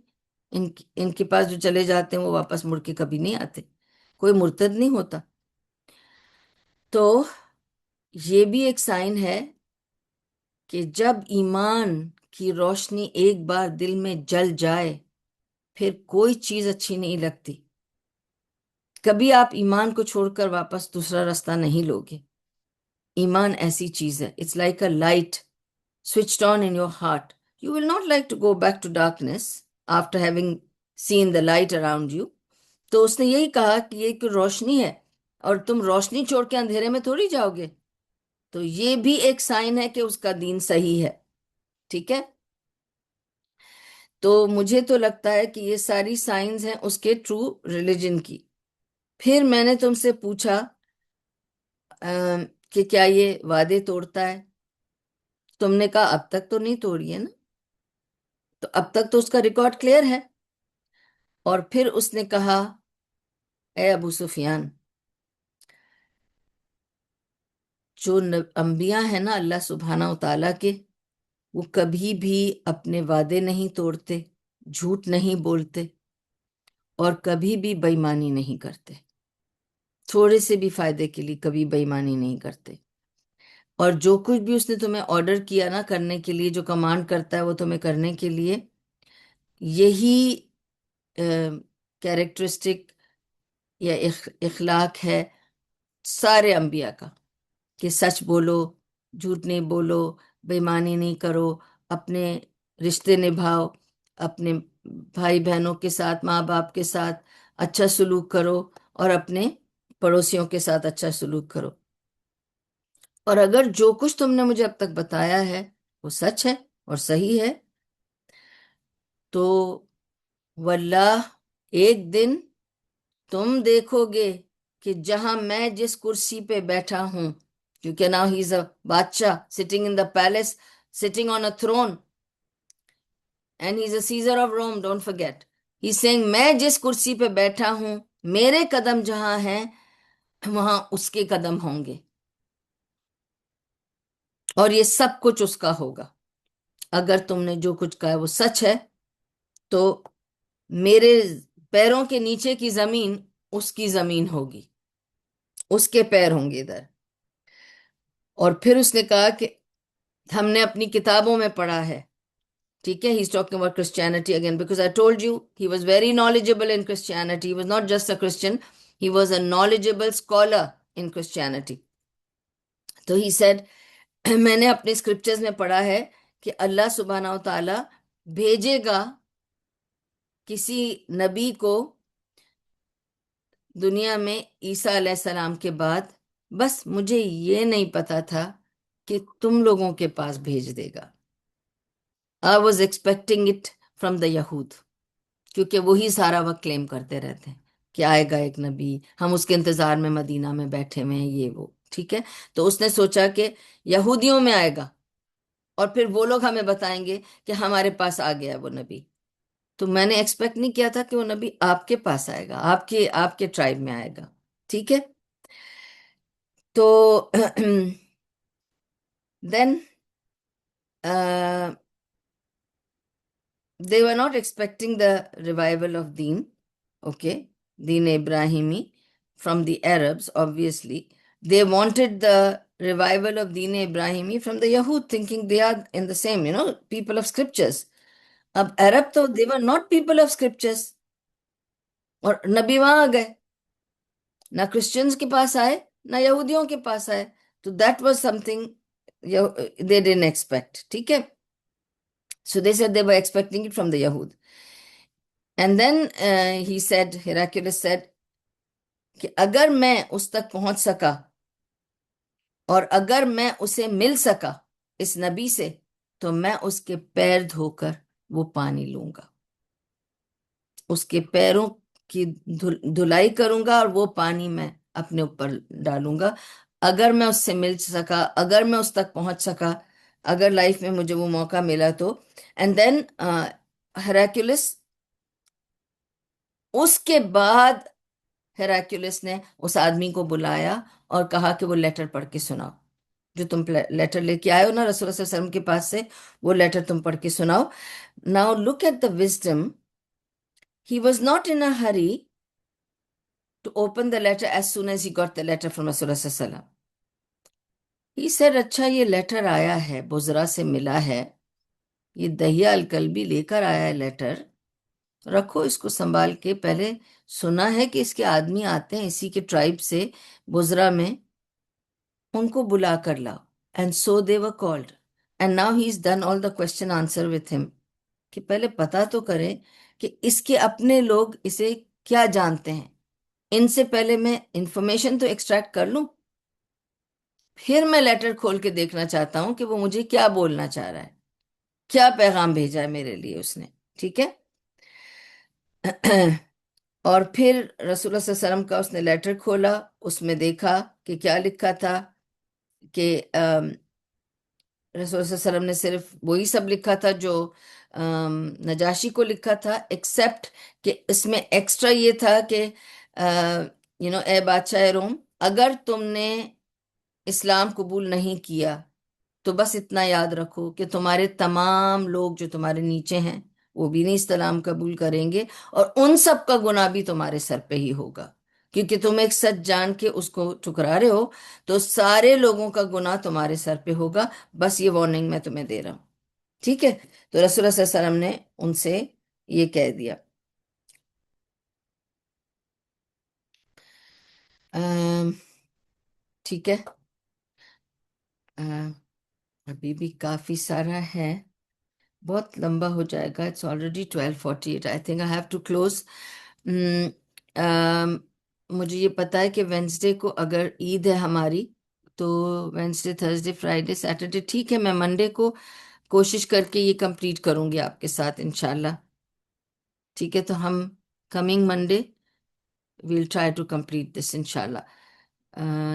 ان کے پاس جو چلے جاتے ہیں وہ واپس مڑ کے کبھی نہیں آتے، کوئی مرتد نہیں ہوتا. تو یہ بھی ایک سائن ہے کہ جب ایمان کی روشنی ایک بار دل میں جل جائے پھر کوئی چیز اچھی نہیں لگتی. کبھی آپ ایمان کو چھوڑ کر واپس دوسرا راستہ نہیں لوگے. ایمان ایسی چیز ہے، it's like a light switched on in your heart. You will not like to go back to darkness after having seen the light around you. تو اس نے یہی کہا کہ یہ ایک روشنی ہے اور تم روشنی چھوڑ کے اندھیرے میں تھوڑی جاؤ گے. تو یہ بھی ایک سائن ہے کہ اس کا دین صحیح ہے. ٹھیک ہے. تو مجھے تو لگتا ہے کہ یہ ساری سائنز ہیں اس کے ٹرو ریلیجن کی. پھر میں نے تم سے پوچھا کہ کیا یہ وعدے توڑتا ہے؟ تم نے کہا اب تک تو نہیں توڑی ہے نا. تو اب تک تو اس کا ریکارڈ کلیئر ہے. اور پھر اس نے کہا اے ابو سفیان، جو انبیاء ہیں نا اللہ سبحانہ و تعالیٰ کے، وہ کبھی بھی اپنے وعدے نہیں توڑتے، جھوٹ نہیں بولتے، اور کبھی بھی بے ایمانی نہیں کرتے. تھوڑے سے بھی فائدے کے لیے کبھی بے ایمانی نہیں کرتے. اور جو کچھ بھی اس نے تمہیں آرڈر کیا نا کرنے کے لیے، جو کمانڈ کرتا ہے وہ تمہیں کرنے کے لیے، یہی کیریکٹرسٹک یا اخلاق ہے سارے انبیاء کا، کہ سچ بولو، جھوٹ نہیں بولو، بے ایمانی نہیں کرو، اپنے رشتے نبھاؤ، اپنے بھائی بہنوں کے ساتھ، ماں باپ کے ساتھ اچھا سلوک کرو، اور اپنے پڑوسیوں کے ساتھ اچھا سلوک کرو. اور اگر جو کچھ تم نے مجھے اب تک بتایا ہے وہ سچ ہے اور صحیح ہے، تو واللہ ایک دن تم دیکھو گے کہ جہاں میں جس کرسی پہ بیٹھا ہوں، کیونکہ now he is a بادشاہ sitting in the palace, sitting on a throne, and he is a Caesar of Rome, don't forget. He's saying میں جس کرسی پہ بیٹھا ہوں، میرے قدم جہاں ہیں وہاں اس کے قدم ہوں گے، اور یہ سب کچھ اس کا ہوگا. اگر تم نے جو کچھ کہا ہے وہ سچ ہے تو میرے پیروں کے نیچے کی زمین اس کی زمین ہوگی، اس کے پیر ہوں گے ادھر. اور پھر اس نے کہا کہ ہم نے اپنی کتابوں میں پڑھا ہے. ٹھیک ہے. He's talking about Christianity again, because I told you he was very knowledgeable in Christianity. He was not just a Christian, he was a knowledgeable scholar in Christianity. So he said میں نے اپنے scriptures میں پڑھا ہے کہ اللہ سبحانہ و تعالی بھیجے گا کسی نبی کو دنیا میں عیسیٰ علیہ السلام کے بعد، بس مجھے یہ نہیں پتا تھا کہ تم لوگوں کے پاس بھیج دے گا. I was expecting it from the یہود، کیونکہ وہی سارا وقت کلیم کرتے رہتے ہیں کہ آئے گا ایک نبی، ہم اس کے انتظار میں مدینہ میں بیٹھے ہوئے ہیں، یہ وہ ٹھیک ہے. تو اس نے سوچا کہ یہودیوں میں آئے گا اور پھر وہ لوگ ہمیں بتائیں گے کہ ہمارے پاس آ گیا ہے وہ نبی. تو میں نے ایکسپیکٹ نہیں کیا تھا کہ وہ نبی آپ کے پاس آئے گا، آپ کے ٹرائب میں آئے گا. ٹھیک ہے. تو دین they were not expecting the revival of Deen, okay, Deen Ibrahimi from the Arabs, obviously. They wanted the revival of Deen Ibrahimi from the Yahud, thinking they are in the same, people of scriptures. اب عرب تو they were not people of scriptures، اور نبی وہاں آ گئے، نہ Christians کے پاس آئے نہ یہودیوں کے پاس آئے. تو that was some thing they didn't expect. ٹھیک ہے. So they said they were expecting it from the Yahud. And then he said, Heraclius said, کہ اگر میں اس تک پہنچ سکا اور اگر میں اسے مل سکا اس نبی سے، تو میں اس کے پیر دھو کر وہ پانی لوں گا، اس کے پیروں کی دھلائی کروں گا اور وہ پانی میں اپنے اوپر ڈالوں گا. اگر میں اس سے مل سکا، اگر میں اس تک پہنچ سکا، اگر لائف میں مجھے وہ موقع ملا تو. اینڈ دین ہیراکیولس، اس کے بعد ہیراکیولس نے اس آدمی کو بلایا اور کہا کہ وہ لیٹر پڑھ کے سناؤ، جو تم لیٹر لے کے آئے ہو نا رسول اللہ صلی اللہ علیہ وسلم کے پاس سے، وہ لیٹر تم پڑھ کے سناؤ. Now look at the wisdom. He was not in a hurry to open the letter as soon as he got the letter from رسول اللہ صلی اللہ علیہ وسلم. ہی سیڈ اچھا یہ لیٹر آیا ہے، بزرا سے ملا ہے، یہ دہیا الکلبی لے کر آیا ہے لیٹر، رکھو اس کو سنبھال کے. پہلے سنا ہے کہ اس کے آدمی آتے ہیں اسی کے ٹرائب سے بزرا میں، ان کو بلا کر لاؤ. And so they were called and now he is done all the question answer with him. کہ پہلے پتا تو کریں کہ اس کے اپنے لوگ اسے کیا جانتے ہیں، ان سے پہلے میں انفارمیشن تو ایکسٹریکٹ کر لوں، پھر میں لیٹر کھول کے دیکھنا چاہتا ہوں کہ وہ مجھے کیا بولنا چاہ رہا ہے، کیا پیغام بھیجا ہے میرے لیے اس نے. ٹھیک ہے. اور پھر رسول اللہ صلی اللہ علیہ وسلم کا اس نے لیٹر کھولا، اس میں دیکھا کہ کیا لکھا تھا، کہ رسول اللہ صلی اللہ علیہ وسلم نے صرف وہی سب لکھا تھا جو نجاشی کو لکھا تھا، ایکسیپٹ کہ اس میں ایکسٹرا یہ تھا کہ اے بادشاہ روم، اگر تم نے اسلام قبول نہیں کیا تو بس اتنا یاد رکھو کہ تمہارے تمام لوگ جو تمہارے نیچے ہیں وہ بھی نہیں اسلام قبول کریں گے، اور ان سب کا گناہ بھی تمہارے سر پہ ہی ہوگا، کیونکہ تم ایک سچ جان کے اس کو ٹھکرا رہے ہو، تو سارے لوگوں کا گناہ تمہارے سر پہ ہوگا. بس یہ وارننگ میں تمہیں دے رہا ہوں. ٹھیک ہے. تو رسول اللہ صلی اللہ علیہ وسلم نے ان سے یہ کہہ دیا. ٹھیک ہے. ابھی بھی کافی سارا ہے، بہت لمبا ہو جائے گا. It's already 12:48. I think I have to close. مجھے یہ پتا ہے کہ وینسڈے کو اگر عید ہے ہماری، تو وینسڈے تھرسڈے فرائیڈے سیٹرڈے ٹھیک ہے، میں منڈے کو کوشش کر کے یہ کمپلیٹ کروں گی آپ کے ساتھ انشاءاللہ. ٹھیک ہے. تو ہم coming Monday we'll try to complete this انشاءاللہ.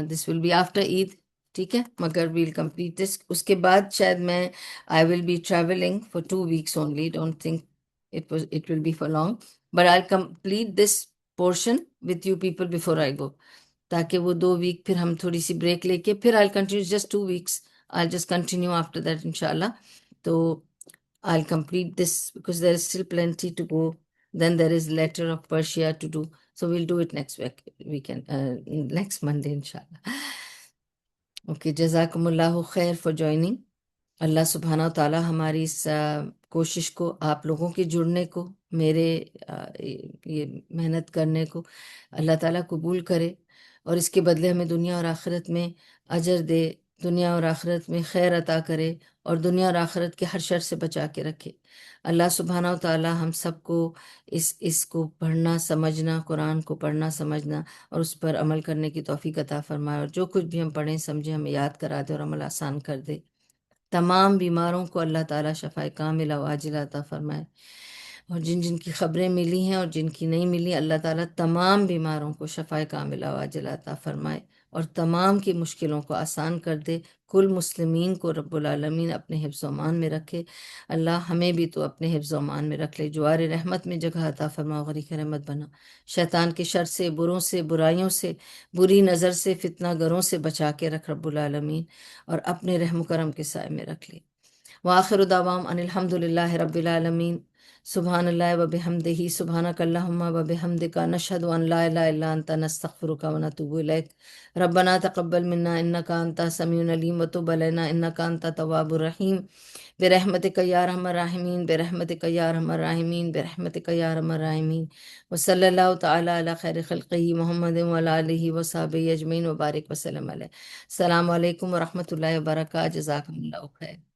This will be after Eid. ٹھیک ہے، مگر ویل کمپلیٹ دس. اس کے بعد شاید میں I will be travelling for 2 weeks only. Don't think it will be for long, but I'll complete this portion with you people before I go, تاکہ وہ 2 week پھر ہم تھوڑی سی بریک لے کے پھر I'll continue just 2 weeks. I'll just continue after that inshallah. تو I'll complete this because there is still plenty to go. Then there is letter of Persia to do. So we'll do it next weekend, next Monday inshallah. Okay, جزاکم اللہ خیر for joining. اللہ سبحانہ و تعالیٰ ہماری اس کوشش کو، آپ لوگوں کے جڑنے کو، میرے یہ محنت کرنے کو اللہ تعالیٰ قبول کرے، اور اس کے بدلے ہمیں دنیا اور آخرت میں اجر دے. دنیا اور آخرت میں خیر عطا کرے اور دنیا اور آخرت کے ہر شر سے بچا کے رکھے۔ اللہ سبحانہ و تعالی ہم سب کو اس کو پڑھنا سمجھنا، قرآن کو پڑھنا سمجھنا اور اس پر عمل کرنے کی توفیق عطا فرمائے، اور جو کچھ بھی ہم پڑھیں سمجھیں ہمیں یاد کرا دے اور عمل آسان کر دے۔ تمام بیماروں کو اللہ تعالیٰ شفائے کاملہ و عاجلہ عطا فرمائے، اور جن جن کی خبریں ملی ہیں اور جن کی نہیں ملی، اللہ تعالیٰ تمام بیماروں کو شفائے کاملہ و عاجلہ عطا فرمائے اور تمام کی مشکلوں کو آسان کر دے۔ کل مسلمین کو رب العالمین اپنے حفظ و امان میں رکھے۔ اللہ ہمیں بھی تو اپنے حفظ و امان میں رکھ لے، جوار رحمت میں جگہ عطا فرما، غریق رحمت بنا۔ شیطان کے شر سے، بروں سے، برائیوں سے، بری نظر سے، فتنہ گروں سے بچا کے رکھ رب العالمین، اور اپنے رحم و کرم کے سائے میں رکھ لے۔ وآخر دعوام ان الحمد للہ رب العالمین۔ سبحان اللہ و بحمدہ، سبحانک اللہم و بحمدک، نشہد ان لا الہ الا انت، نستغفرک و نتوب الیک۔ ربنا تقبل منا انک انت السمیع العلیم وتب علینا انک انت التواب الرحیم، برحمتک یا ارحم الراحمین، برحمتک یا ارحم الراحمین، برحمتک یا ارحم الراحمین۔ وصلی اللہ تعالی علی خیر خلقہ محمد وعلی آلہ وصحبہ اجمعین وبارک وسلم علیہ۔ السلام علیکم ورحمۃ اللہ وبرکاتہ، جزاکم اللہ خیر۔